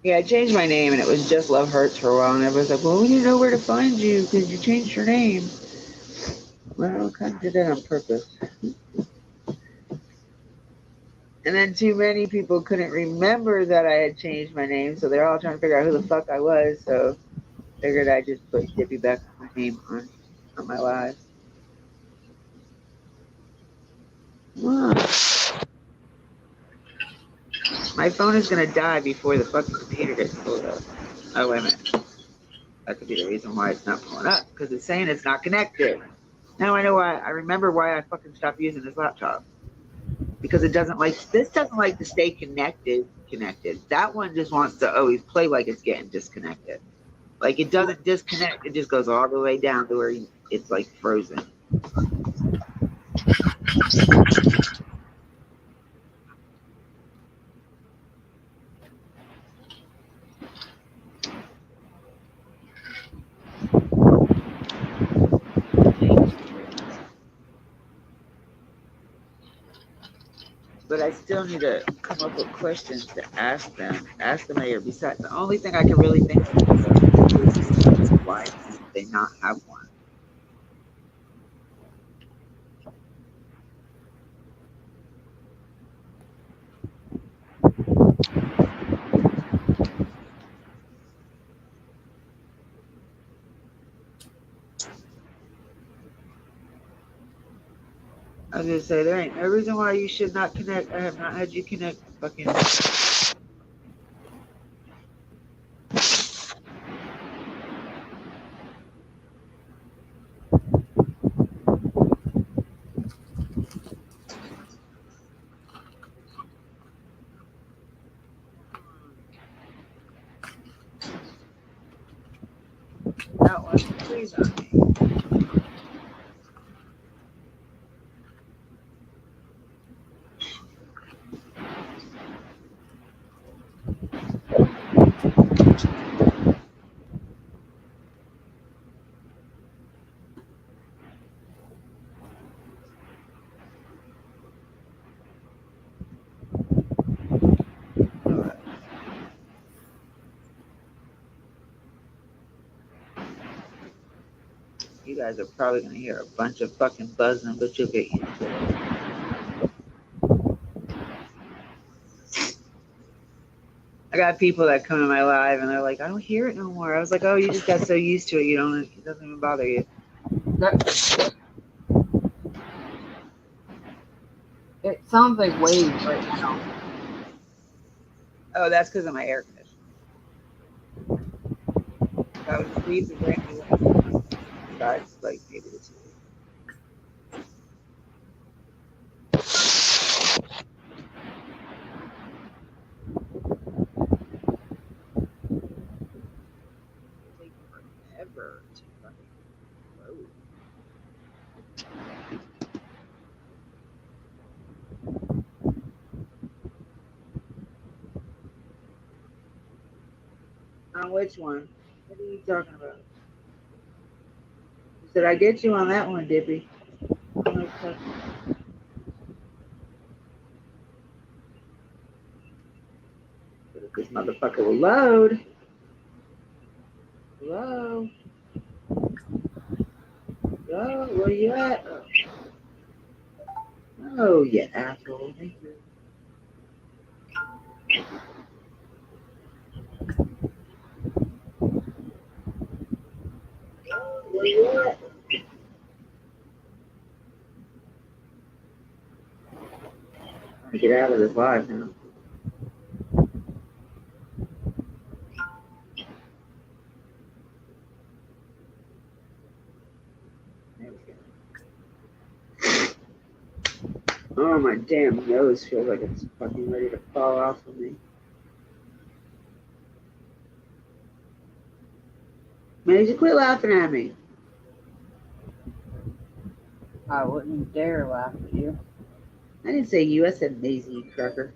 Yeah, I changed my name and it was just Love Hurts for a while, and everybody's like, well, we didn't know where to find you because you changed your name. Well, I kind of did that on purpose. And then too many people couldn't remember that I had changed my name, so they're all trying to figure out who the fuck I was. So figured I just put Dippy back my name on my live. Wow. My phone is gonna die before the fucking computer gets pulled up. Oh wait a minute. That could be the reason why it's not pulling up, because it's saying it's not connected. Now I know why. I remember why I fucking stopped using this laptop. Because it doesn't like this doesn't like to stay connected. That one just wants to always play like it's getting disconnected. Like it doesn't disconnect, it just goes all the way down to where it's like frozen. But I still need to come up with questions to ask them. Ask the mayor. Besides, the only thing I can really think of is why do they not have one? I was gonna say there ain't no reason why you should not connect. I have not had you connect fucking. That one, please on me. You guys are probably gonna hear a bunch of fucking buzzing, but you'll get used to it. I got people that come to my live and they're like, I don't hear it no more. I was like, oh, you just got so used to it, it doesn't even bother you. It sounds like waves right now. Oh, that's because of my air conditioner. If I would just leave the brand new one, besides, like, maybe this week. It'll take forever to fucking load. On which one? What are you talking about? Did I get you on that one, Dippy? Okay. This motherfucker will load. Hello? Hello? Where you at? Oh, you asshole. Thank you. Where you at? I'm gonna get out of this live now. Oh, my damn nose feels like it's fucking ready to fall off of me. Maisie, quit laughing at me. I wouldn't dare laugh at you. I didn't say you. I said Maisie, you cracker.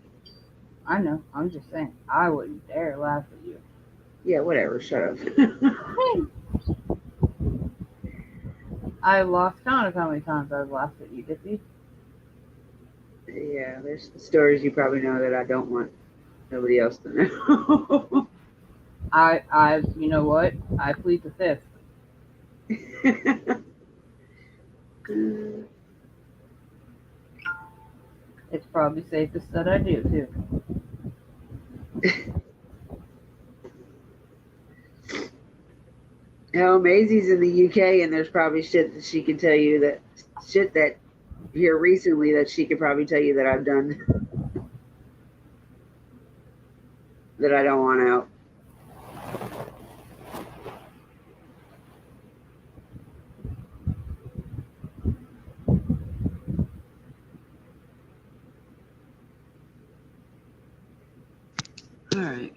I know. I'm just saying. I wouldn't dare laugh at you. Yeah, whatever. Shut up. I lost count of how many times I've laughed at you, Dippy. Yeah, there's stories you probably know that I don't want nobody else to know. You know what? I plead the fifth. It's probably safest that I do, too. Maisie's in the UK, and there's probably shit that she can tell you that here recently that she could probably tell you that I've done that I don't want out. All right.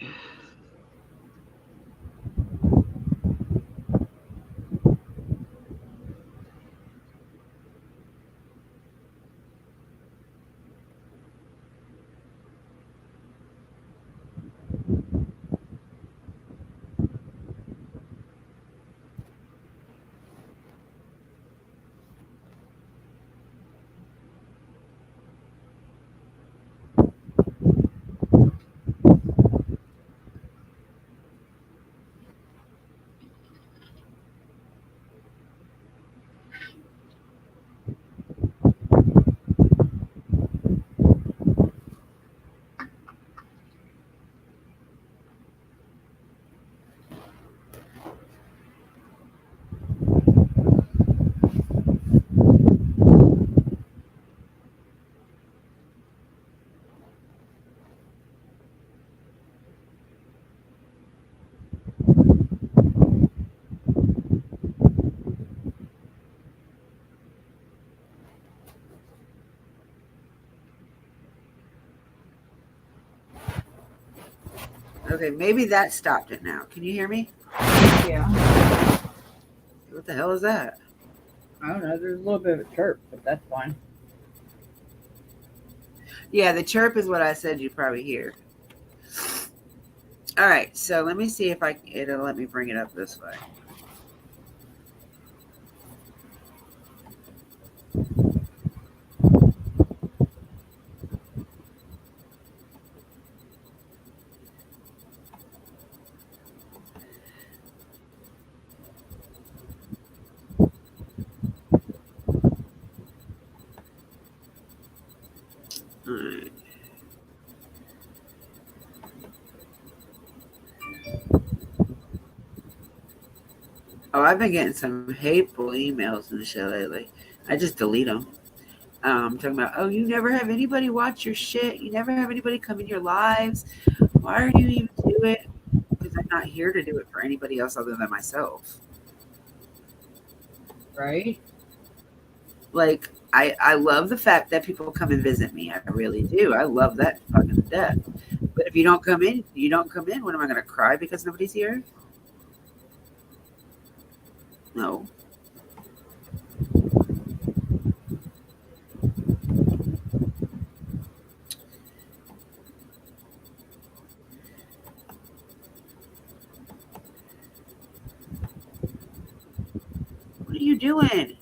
Okay, maybe that stopped it now. Can you hear me? Yeah. What the hell is that? I don't know. There's a little bit of a chirp, but that's fine. Yeah, the chirp is what I said you probably hear. All right, so let me see if it'll let me bring it up this way. All right. Oh, I've been getting some hateful emails and shit lately. I just delete them. Talking about, oh, you never have anybody watch your shit. You never have anybody come in your lives. Why do you even do it? Because I'm not here to do it for anybody else other than myself. Right? Like, I love the fact that people come and visit me. I really do. I love that fucking to death. But if you don't come in, you don't come in. What am I going to cry because nobody's here? No. What are you doing?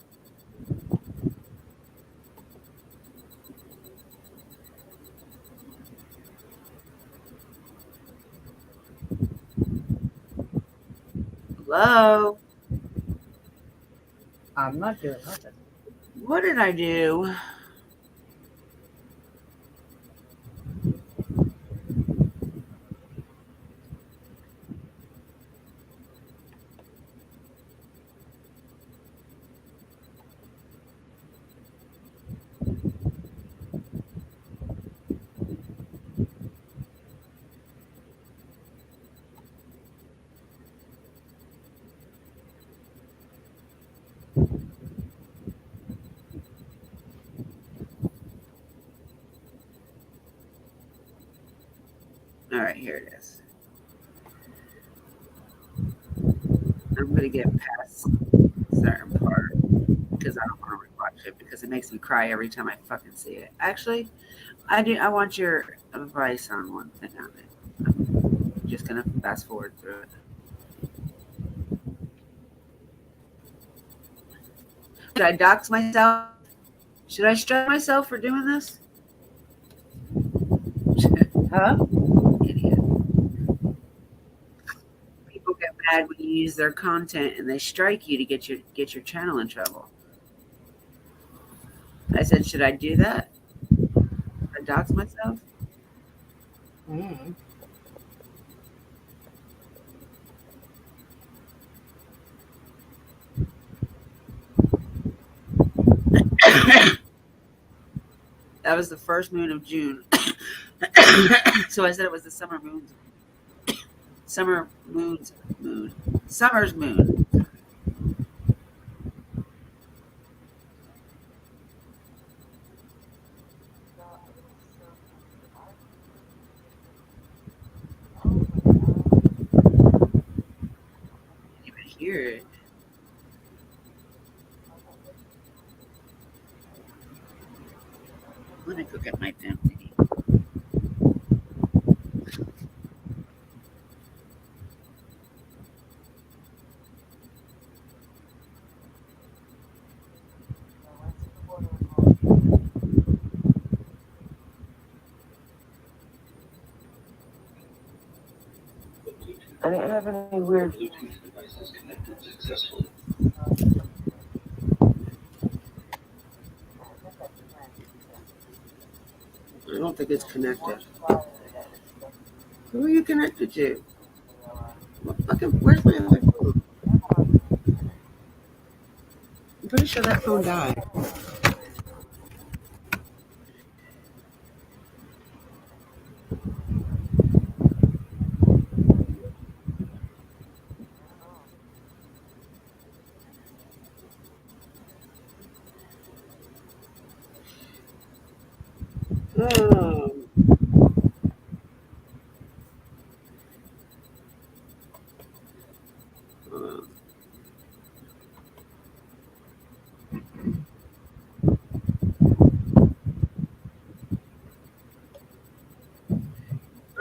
Hello? I'm not doing nothing. What did I do? here it is. I'm gonna get past certain part because I don't want to rewatch it because it makes me cry every time I fucking see it. Actually, I do. I want your advice on one thing on it. I'm just gonna fast forward through it. Should I dox myself? Should I stress myself for doing this? Huh? Idiot. People get mad when you use their content and they strike you to get your channel in trouble. I said, should I do that? I dox myself? Mm. That was the first moon of June. So I said it was the summer's moon. You can hear it. Let me go get my damn thingy. I didn't have any weird. Bluetooth devices connected successfully. I don't think it's connected. Who are you connected to? Where's my other phone? I'm pretty sure that phone died.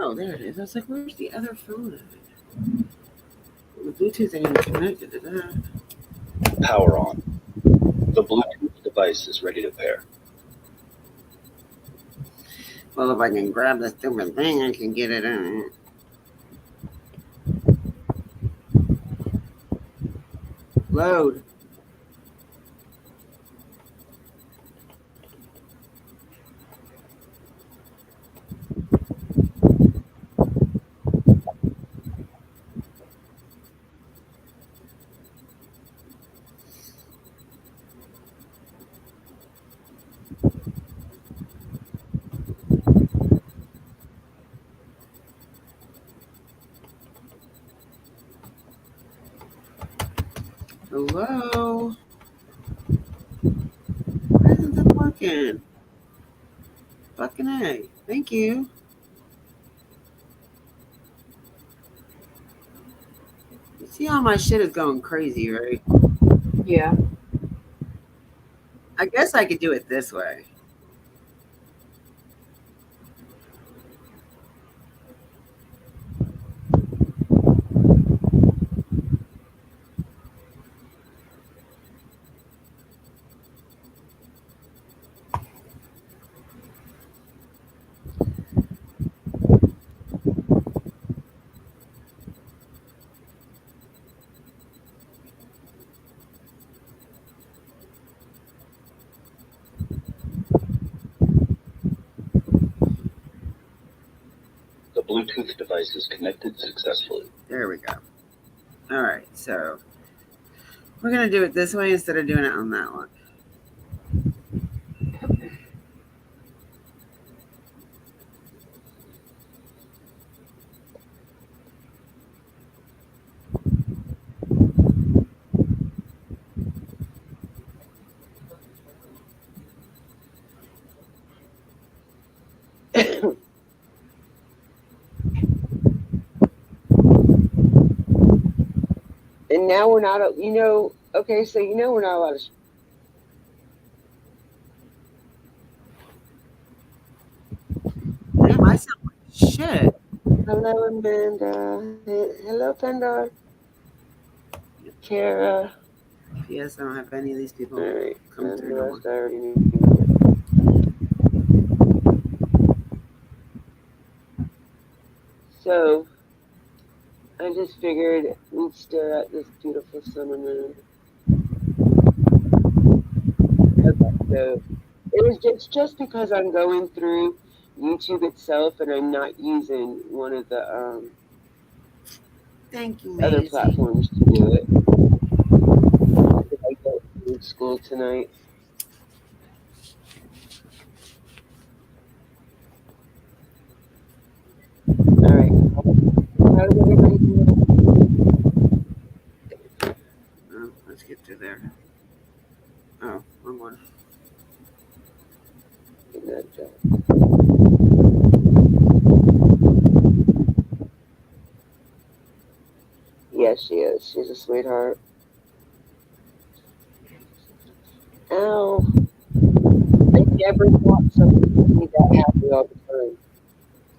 Oh, there it is. I was like, where's the other phone at? The Bluetooth ain't even connected to that. Power on. The Bluetooth device is ready to pair. Well, if I can grab this stupid thing, I can get it in. Load. Hello? Why isn't that working? Fucking A. Thank you. You see how my shit is going crazy, right? Yeah. I guess I could do it this way. The Bluetooth device is connected successfully. There we go. All right, so we're going to do it this way instead of doing it on that one. And now we're not, okay, so we're not allowed to. Damn, I sound like shit. Hello, Amanda. Hello, Pendar. Kara. Yes, I don't have any of these All people right. come And through the no rest I more. already knew. So, I just figured we'd stare at this beautiful summer moon. Okay, so it's just because I'm going through YouTube itself and I'm not using one of the Thank you, other Maisie. platforms to do it. I don't need school tonight. All right. How did everybody do? Oh, let's get to there. Oh, wrong one. Yes, she is. She's a sweetheart. Ow. I never thought somebody could be that happy all the time.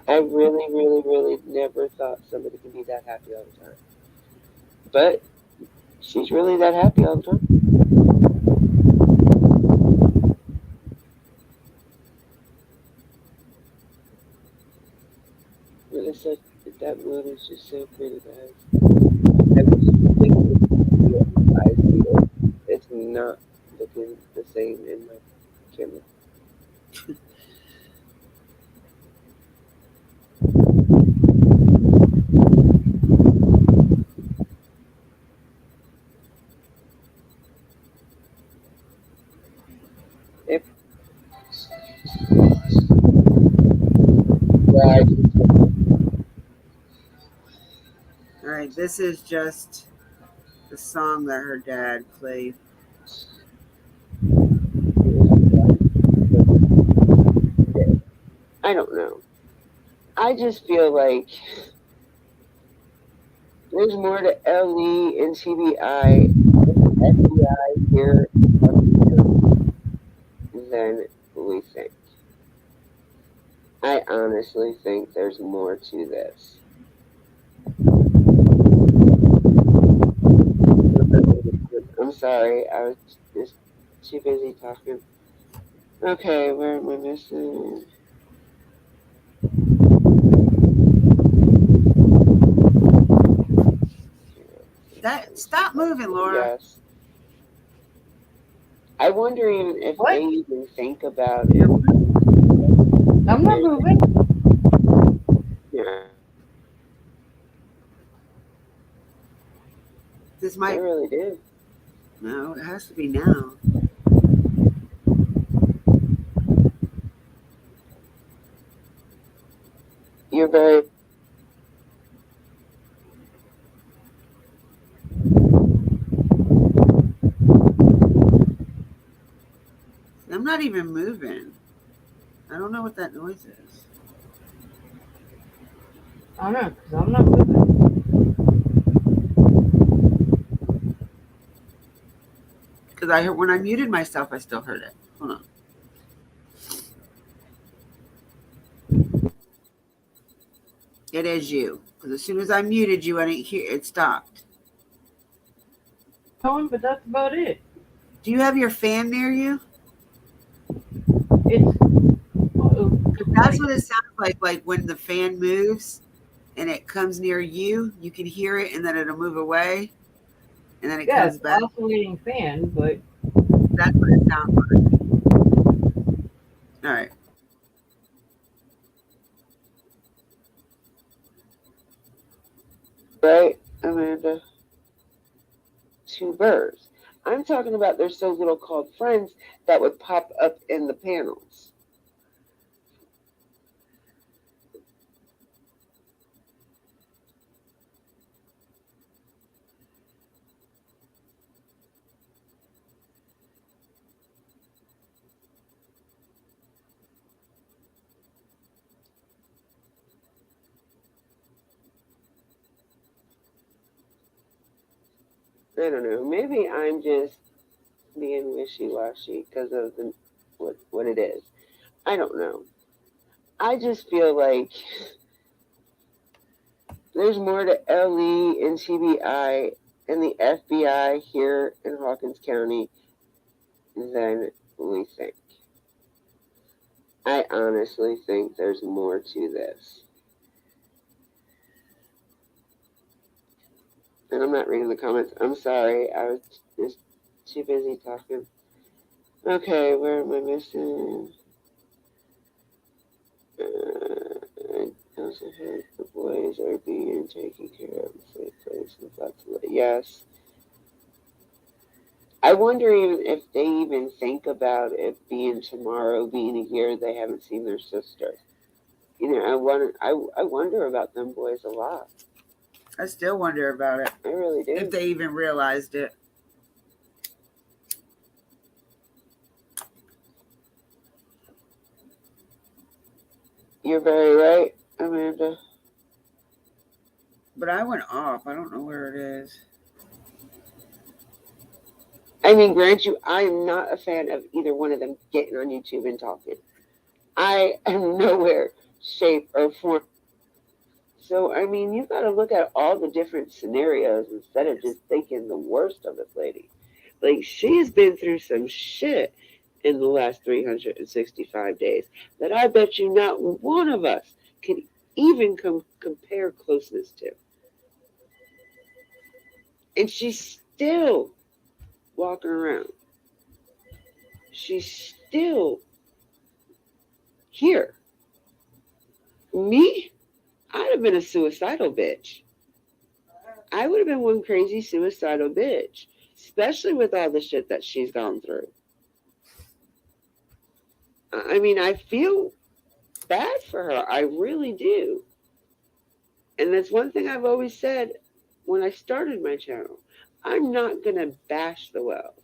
I really, really, really never thought somebody could be that happy all the time. But she's really that happy all the time. Like I said, that moon is just so pretty, guys. I was thinking it's not looking the same in my camera. If yeah, All right, this is just the song that her dad played. I don't know. I just feel like there's more to LE and TBI and FBI here than we think. I honestly think there's more to this. I'm sorry, I was just too busy talking. Okay, where am I missing? That stop moving, Laura. Yes. I wonder even if What? they even think about it. I'm not moving. Yeah, This I might. really do. No, it has to be now. You're very. I'm not even moving. I don't know what that noise is. I don't know, because I'm not moving. Because I heard when I muted myself, I still heard it. Hold on. It is you. Because as soon as I muted you, I didn't hear it stopped. Tone, but that's about it. Do you have your fan near you? It's That's what it sounds like when the fan moves and it comes near you, you can hear it and then it'll move away and then it yeah, comes it's back. oscillating fan, but That's what it sounds like. All right. Right, Amanda? Two birds. I'm talking about there's those little called friends that would pop up in the panels. I don't know. Maybe I'm just being wishy-washy because of what it is. I don't know. I just feel like there's more to LE and TBI and the FBI here in Hawkins County than we think. I honestly think there's more to this. And I'm not reading the comments. I'm sorry. I was just too busy talking. Okay, where am I missing? I also heard the boys are being taken care of in a safe place and flexibility. Yes. I wonder even if they even think about it being tomorrow, being a year they haven't seen their sister. You know, I wonder about them boys a lot. I still wonder about it. I really do. If they even realized it. You're very right, Amanda. But I went off. I don't know where it is. I mean, grant you, I am not a fan of either one of them getting on YouTube and talking. I am nowhere, shape, or form. So, I mean, you got to look at all the different scenarios instead of just thinking the worst of this lady. Like, she's been through some shit in the last 365 days that I bet you not one of us can even compare closeness to. And she's still walking around. She's still here. Me? I'd have been a suicidal bitch. I would have been one crazy suicidal bitch, especially with all the shit that she's gone through. I mean, I feel bad for her. I really do. And that's one thing I've always said when I started my channel. I'm not going to bash the Wells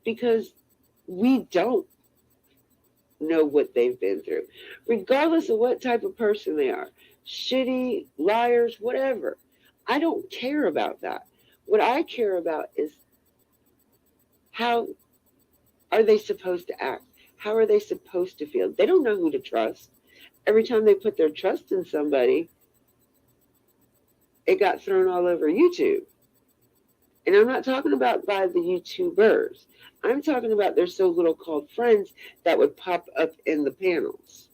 because we don't know what they've been through, regardless of what type of person they are. Shitty, liars, whatever. I don't care about that. What I care about is how are they supposed to act? How are they supposed to feel? They don't know who to trust. Every time they put their trust in somebody, it got thrown all over YouTube. And I'm not talking about by the YouTubers. I'm talking about their so little called friends that would pop up in the panels.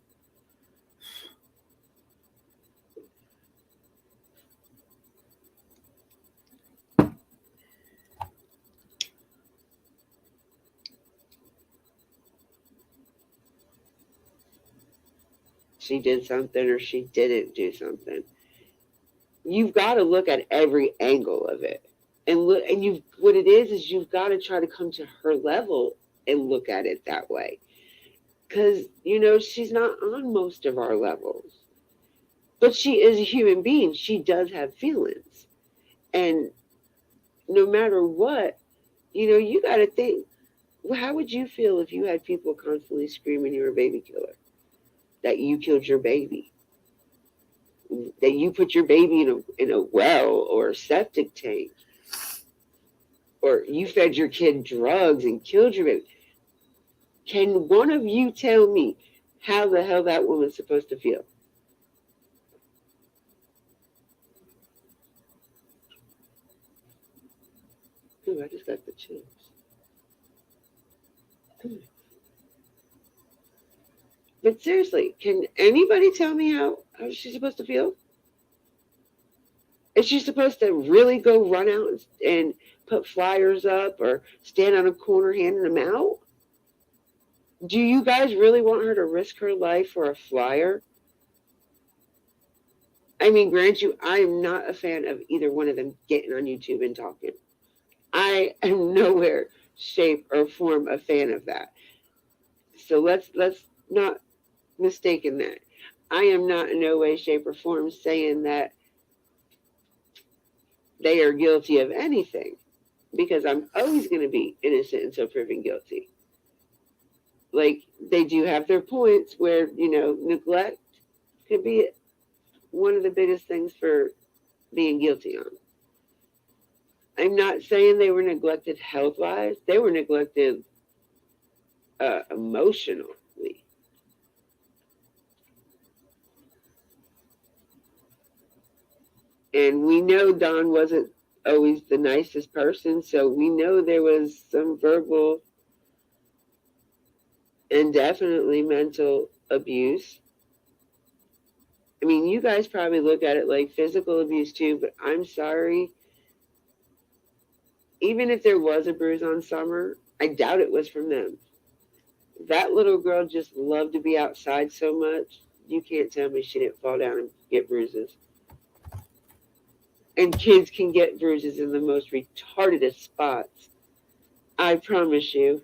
She did something or she didn't do something. You've got to look at every angle of it. And look, and what it is you've got to try to come to her level and look at it that way. Because, you know, she's not on most of our levels. But she is a human being. She does have feelings. And no matter what, you know, you got to think, well, how would you feel if you had people constantly screaming you're a baby killer? That you killed your baby? That you put your baby in a well or a septic tank? Or you fed your kid drugs and killed your baby? Can one of you tell me how the hell that woman's supposed to feel? Ooh, I just got the chills. But seriously, can anybody tell me how she's supposed to feel? Is she supposed to really go run out and put flyers up or stand on a corner handing them out? Do you guys really want her to risk her life for a flyer? I mean, grant you, I am not a fan of either one of them getting on YouTube and talking. I am nowhere, shape, or form a fan of that. So let's not mistaken that. I am not in no way, shape, or form saying that they are guilty of anything, because I'm always going to be innocent until proven guilty. Like, they do have their points where, you know, neglect could be one of the biggest things for being guilty on. I'm not saying they were neglected health-wise. They were neglected emotionally. And we know Don wasn't always the nicest person, so we know there was some verbal and definitely mental abuse. I mean, you guys probably look at it like physical abuse too, but I'm sorry. Even if there was a bruise on Summer, I doubt it was from them. That little girl just loved to be outside so much. You can't tell me she didn't fall down and get bruises. And kids can get bruises in the most retarded spots. I promise you.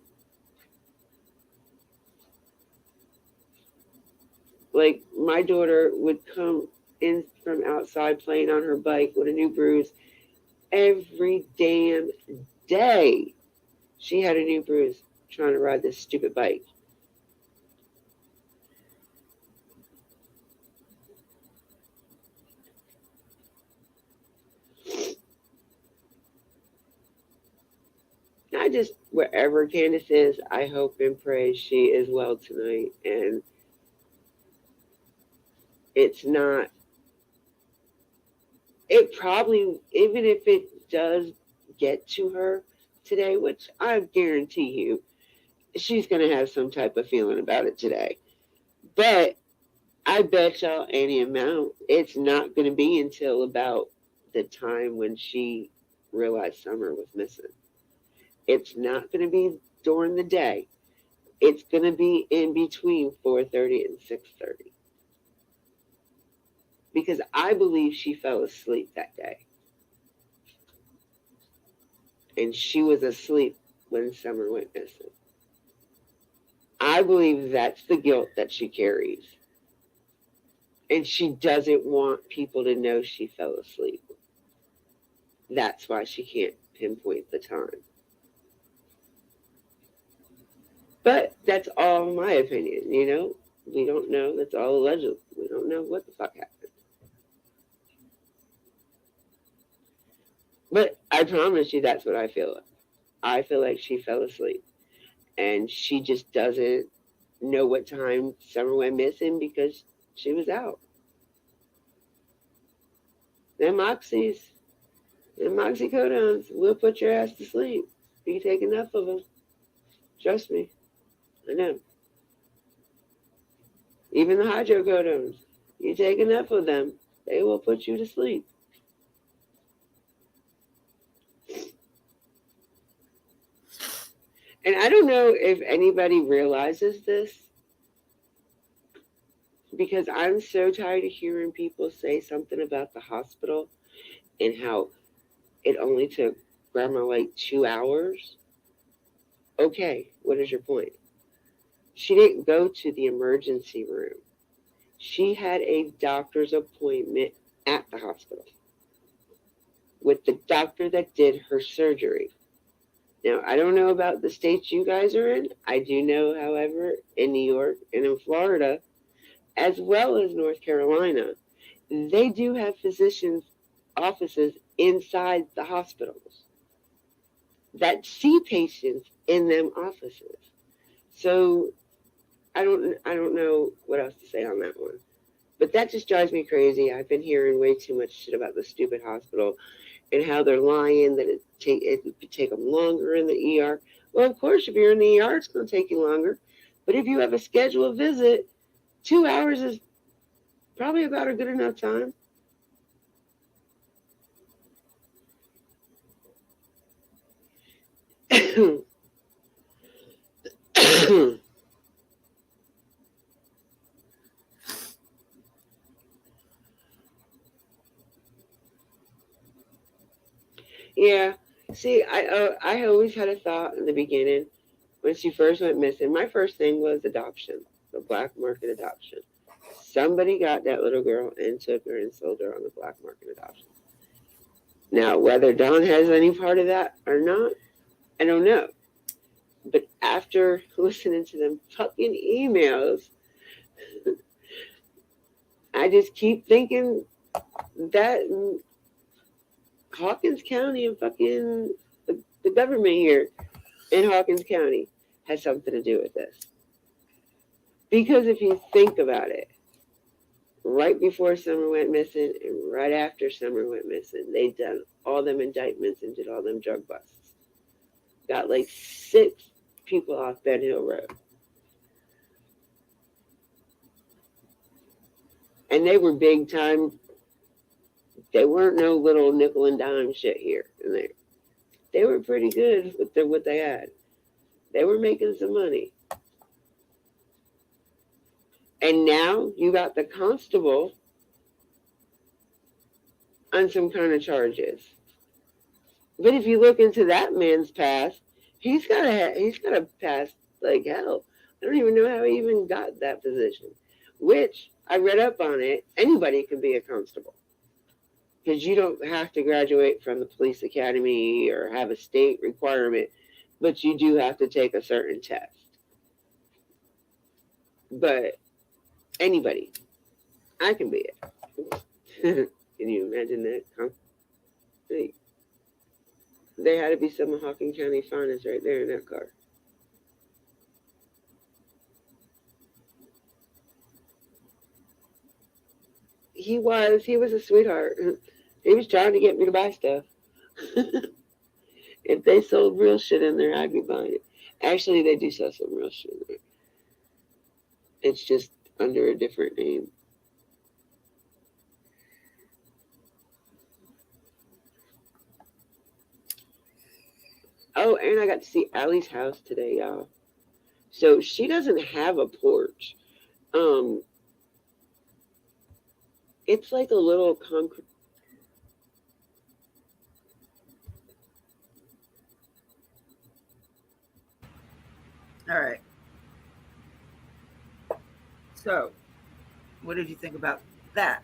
Like, my daughter would come in from outside playing on her bike with a new bruise every damn day. She had a new bruise trying to ride this stupid bike. I just, wherever Candace is, I hope and pray she is well tonight. And it's not, it probably, even if it does get to her today, which I guarantee you, she's going to have some type of feeling about it today. But I bet y'all any amount, it's not going to be until about the time when she realized Summer was missing. It's not going to be during the day. It's going to be in between 4:30 and 6:30. Because I believe she fell asleep that day. And she was asleep when Summer went missing. I believe that's the guilt that she carries. And she doesn't want people to know she fell asleep. That's why she can't pinpoint the time. But that's all my opinion, you know? We don't know. That's all alleged. We don't know what the fuck happened. But I promise you that's what I feel like. I feel like she fell asleep. And she just doesn't know what time Summer went missing because she was out. Them oxys, them oxycodones will put your ass to sleep. You take enough of them. Trust me. I know. Even the hydrocodones. You take enough of them, they will put you to sleep. And I don't know if anybody realizes this, because I'm so tired of hearing people say something about the hospital and how it only took Grandma like 2 hours. Okay, what is your point? She didn't go to the emergency room. She had a doctor's appointment at the hospital with the doctor that did her surgery. Now, I don't know about the states you guys are in. I do know, however, in New York and in Florida, as well as North Carolina, they do have physicians' offices inside the hospitals that see patients in them offices. So I don't know what else to say on that one. But that just drives me crazy. I've been hearing way too much shit about the stupid hospital and how they're lying that it would take them longer in the ER. Well, of course, if you're in the ER, it's going to take you longer. But if you have a scheduled visit, 2 hours is probably about a good enough time. Yeah. See, I always had a thought in the beginning when she first went missing. My first thing was adoption, the black market adoption. Somebody got that little girl and took her and sold her on the black market adoption. Now, whether Dawn has any part of that or not, I don't know. But after listening to them fucking emails, I just keep thinking that Hawkins County and fucking the government here in Hawkins County has something to do with this. Because if you think about it, right before Summer went missing and right after Summer went missing, they done all them indictments and did all them drug busts. Got like 6 people off Ben Hill Road. And they were big time. They weren't no little nickel and dime shit here and there. They were pretty good with what they had. They were making some money. And now you got the constable on some kind of charges. But if you look into that man's past, he's got a past like hell. I don't even know how he even got that position. Which I read up on it. Anybody can be a constable. Because you don't have to graduate from the police academy or have a state requirement, but you do have to take a certain test. But anybody, I can be it. Can you imagine that? There had to be some of Hawkins County finest right there in that car. He was a sweetheart. He was trying to get me to buy stuff. If they sold real shit in there, I'd be buying it. Actually, they do sell some real shit in there. It's just under a different name. Oh, and I got to see Allie's house today, y'all. So she doesn't have a porch. It's like a little concrete. All right. So, what did you think about that?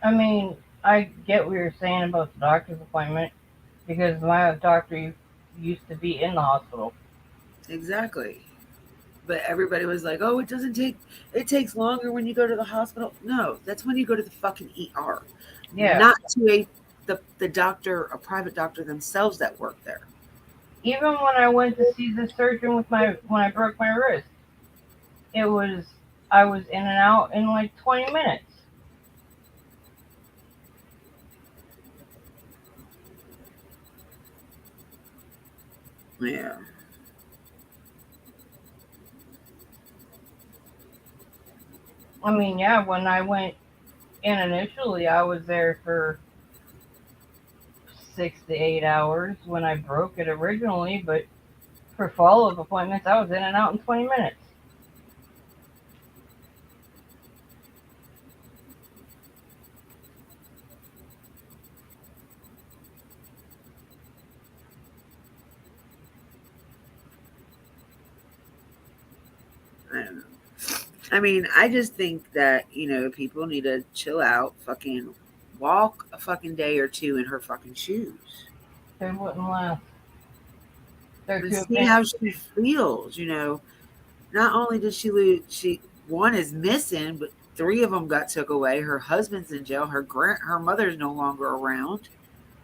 I mean, I get what you're saying about the doctor's appointment because my doctor used to be in the hospital. Exactly. But everybody was like, oh, it takes longer when you go to the hospital. No, that's when you go to the fucking ER. Yeah. Not to the doctor, a private doctor themselves that work there. Even when I went to see the surgeon when I broke my wrist, I was in and out in like 20 minutes. Yeah. I mean, yeah, when I went in initially, I was there for 6 to 8 hours when I broke it originally, but for follow-up appointments, I was in and out in 20 minutes. I don't know. I mean, I just think that, people need to chill out, fucking walk a fucking day or two in her fucking shoes. They wouldn't last. They're too See how she feels, Not only did she lose, one is missing, but 3 of them got took away. Her husband's in jail. Her mother's no longer around.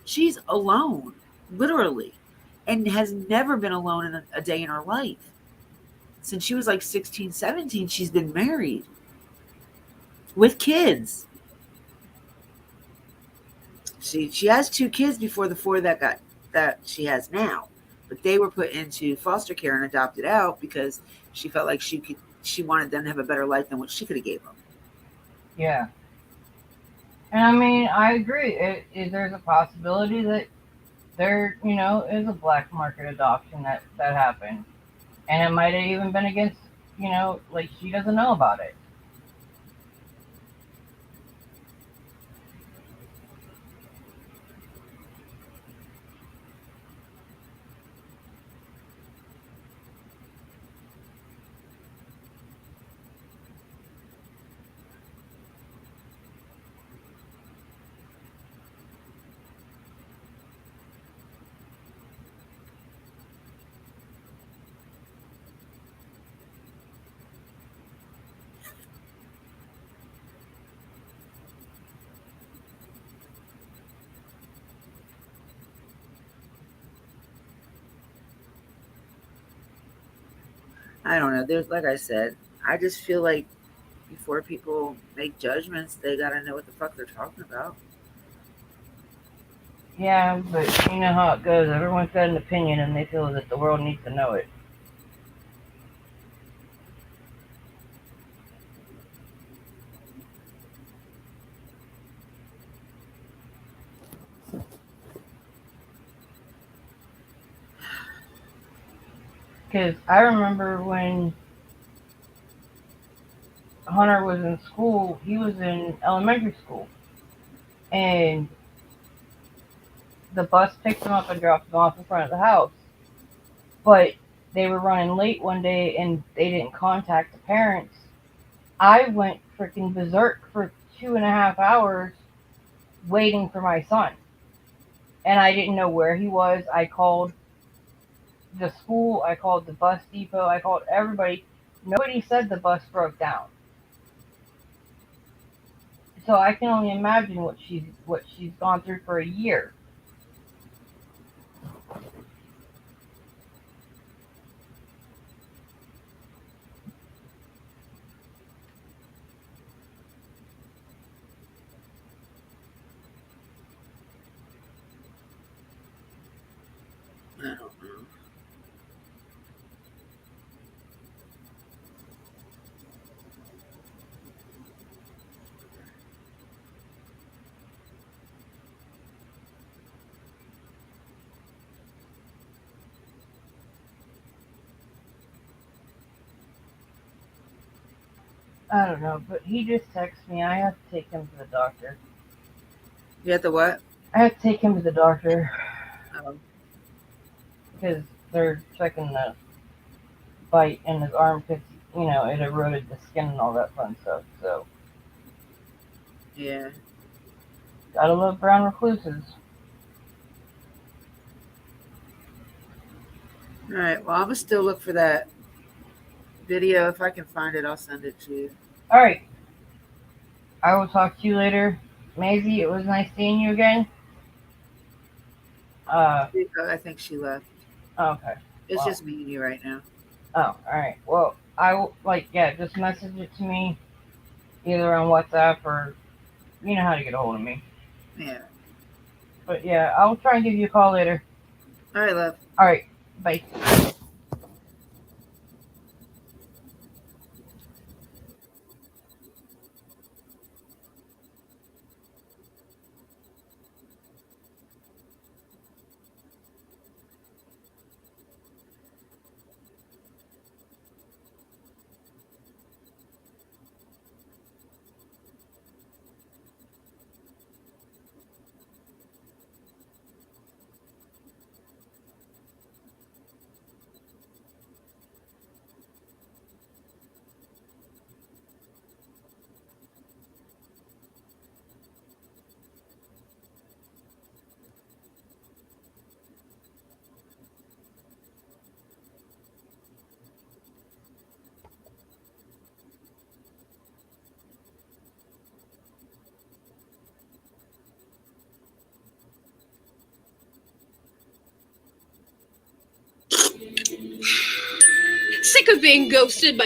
She's alone, literally, and has never been alone in a day in her life. Since she was like 16, 17, she's been married with kids. She has 2 kids before the 4 that she has now, but they were put into foster care and adopted out because she felt like she wanted them to have a better life than what she could have gave them. Yeah. And I mean, I agree. There's a possibility that there, is a black market adoption that happened. And it might have even been against, like she doesn't know about it. I don't know. There's, like I said, I just feel like before people make judgments, they gotta know what the fuck they're talking about. Yeah, but you know how it goes. Everyone's got an opinion, and they feel that the world needs to know it. Because I remember when Hunter was in school, he was in elementary school, and the bus picked him up and dropped him off in front of the house. But they were running late one day, and they didn't contact the parents. I went freaking berserk for 2.5 hours waiting for my son, and I didn't know where he was. I called the school, I called the bus depot, I called everybody. Nobody said the bus broke down. So I can only imagine what she's gone through for a year. I don't know. I don't know, but he just texted me. I have to take him to the doctor. You have to what? I have to take him to the doctor Oh, because they're checking the bite in his arm because, it eroded the skin and all that fun stuff. So, yeah. gotta love brown recluses. All right. Well, I'm gonna still look for that video. If I can find it, I'll send it to you. All right. I will talk to you later. Maisie, it was nice seeing you again. I think she left. Okay. It's Wow. just me and you right now. Oh, all right. Well, I will, just message it to me either on WhatsApp or you know how to get a hold of me. Yeah. But yeah, I'll try and give you a call later. All right, love. All right. Bye. Sick of being ghosted by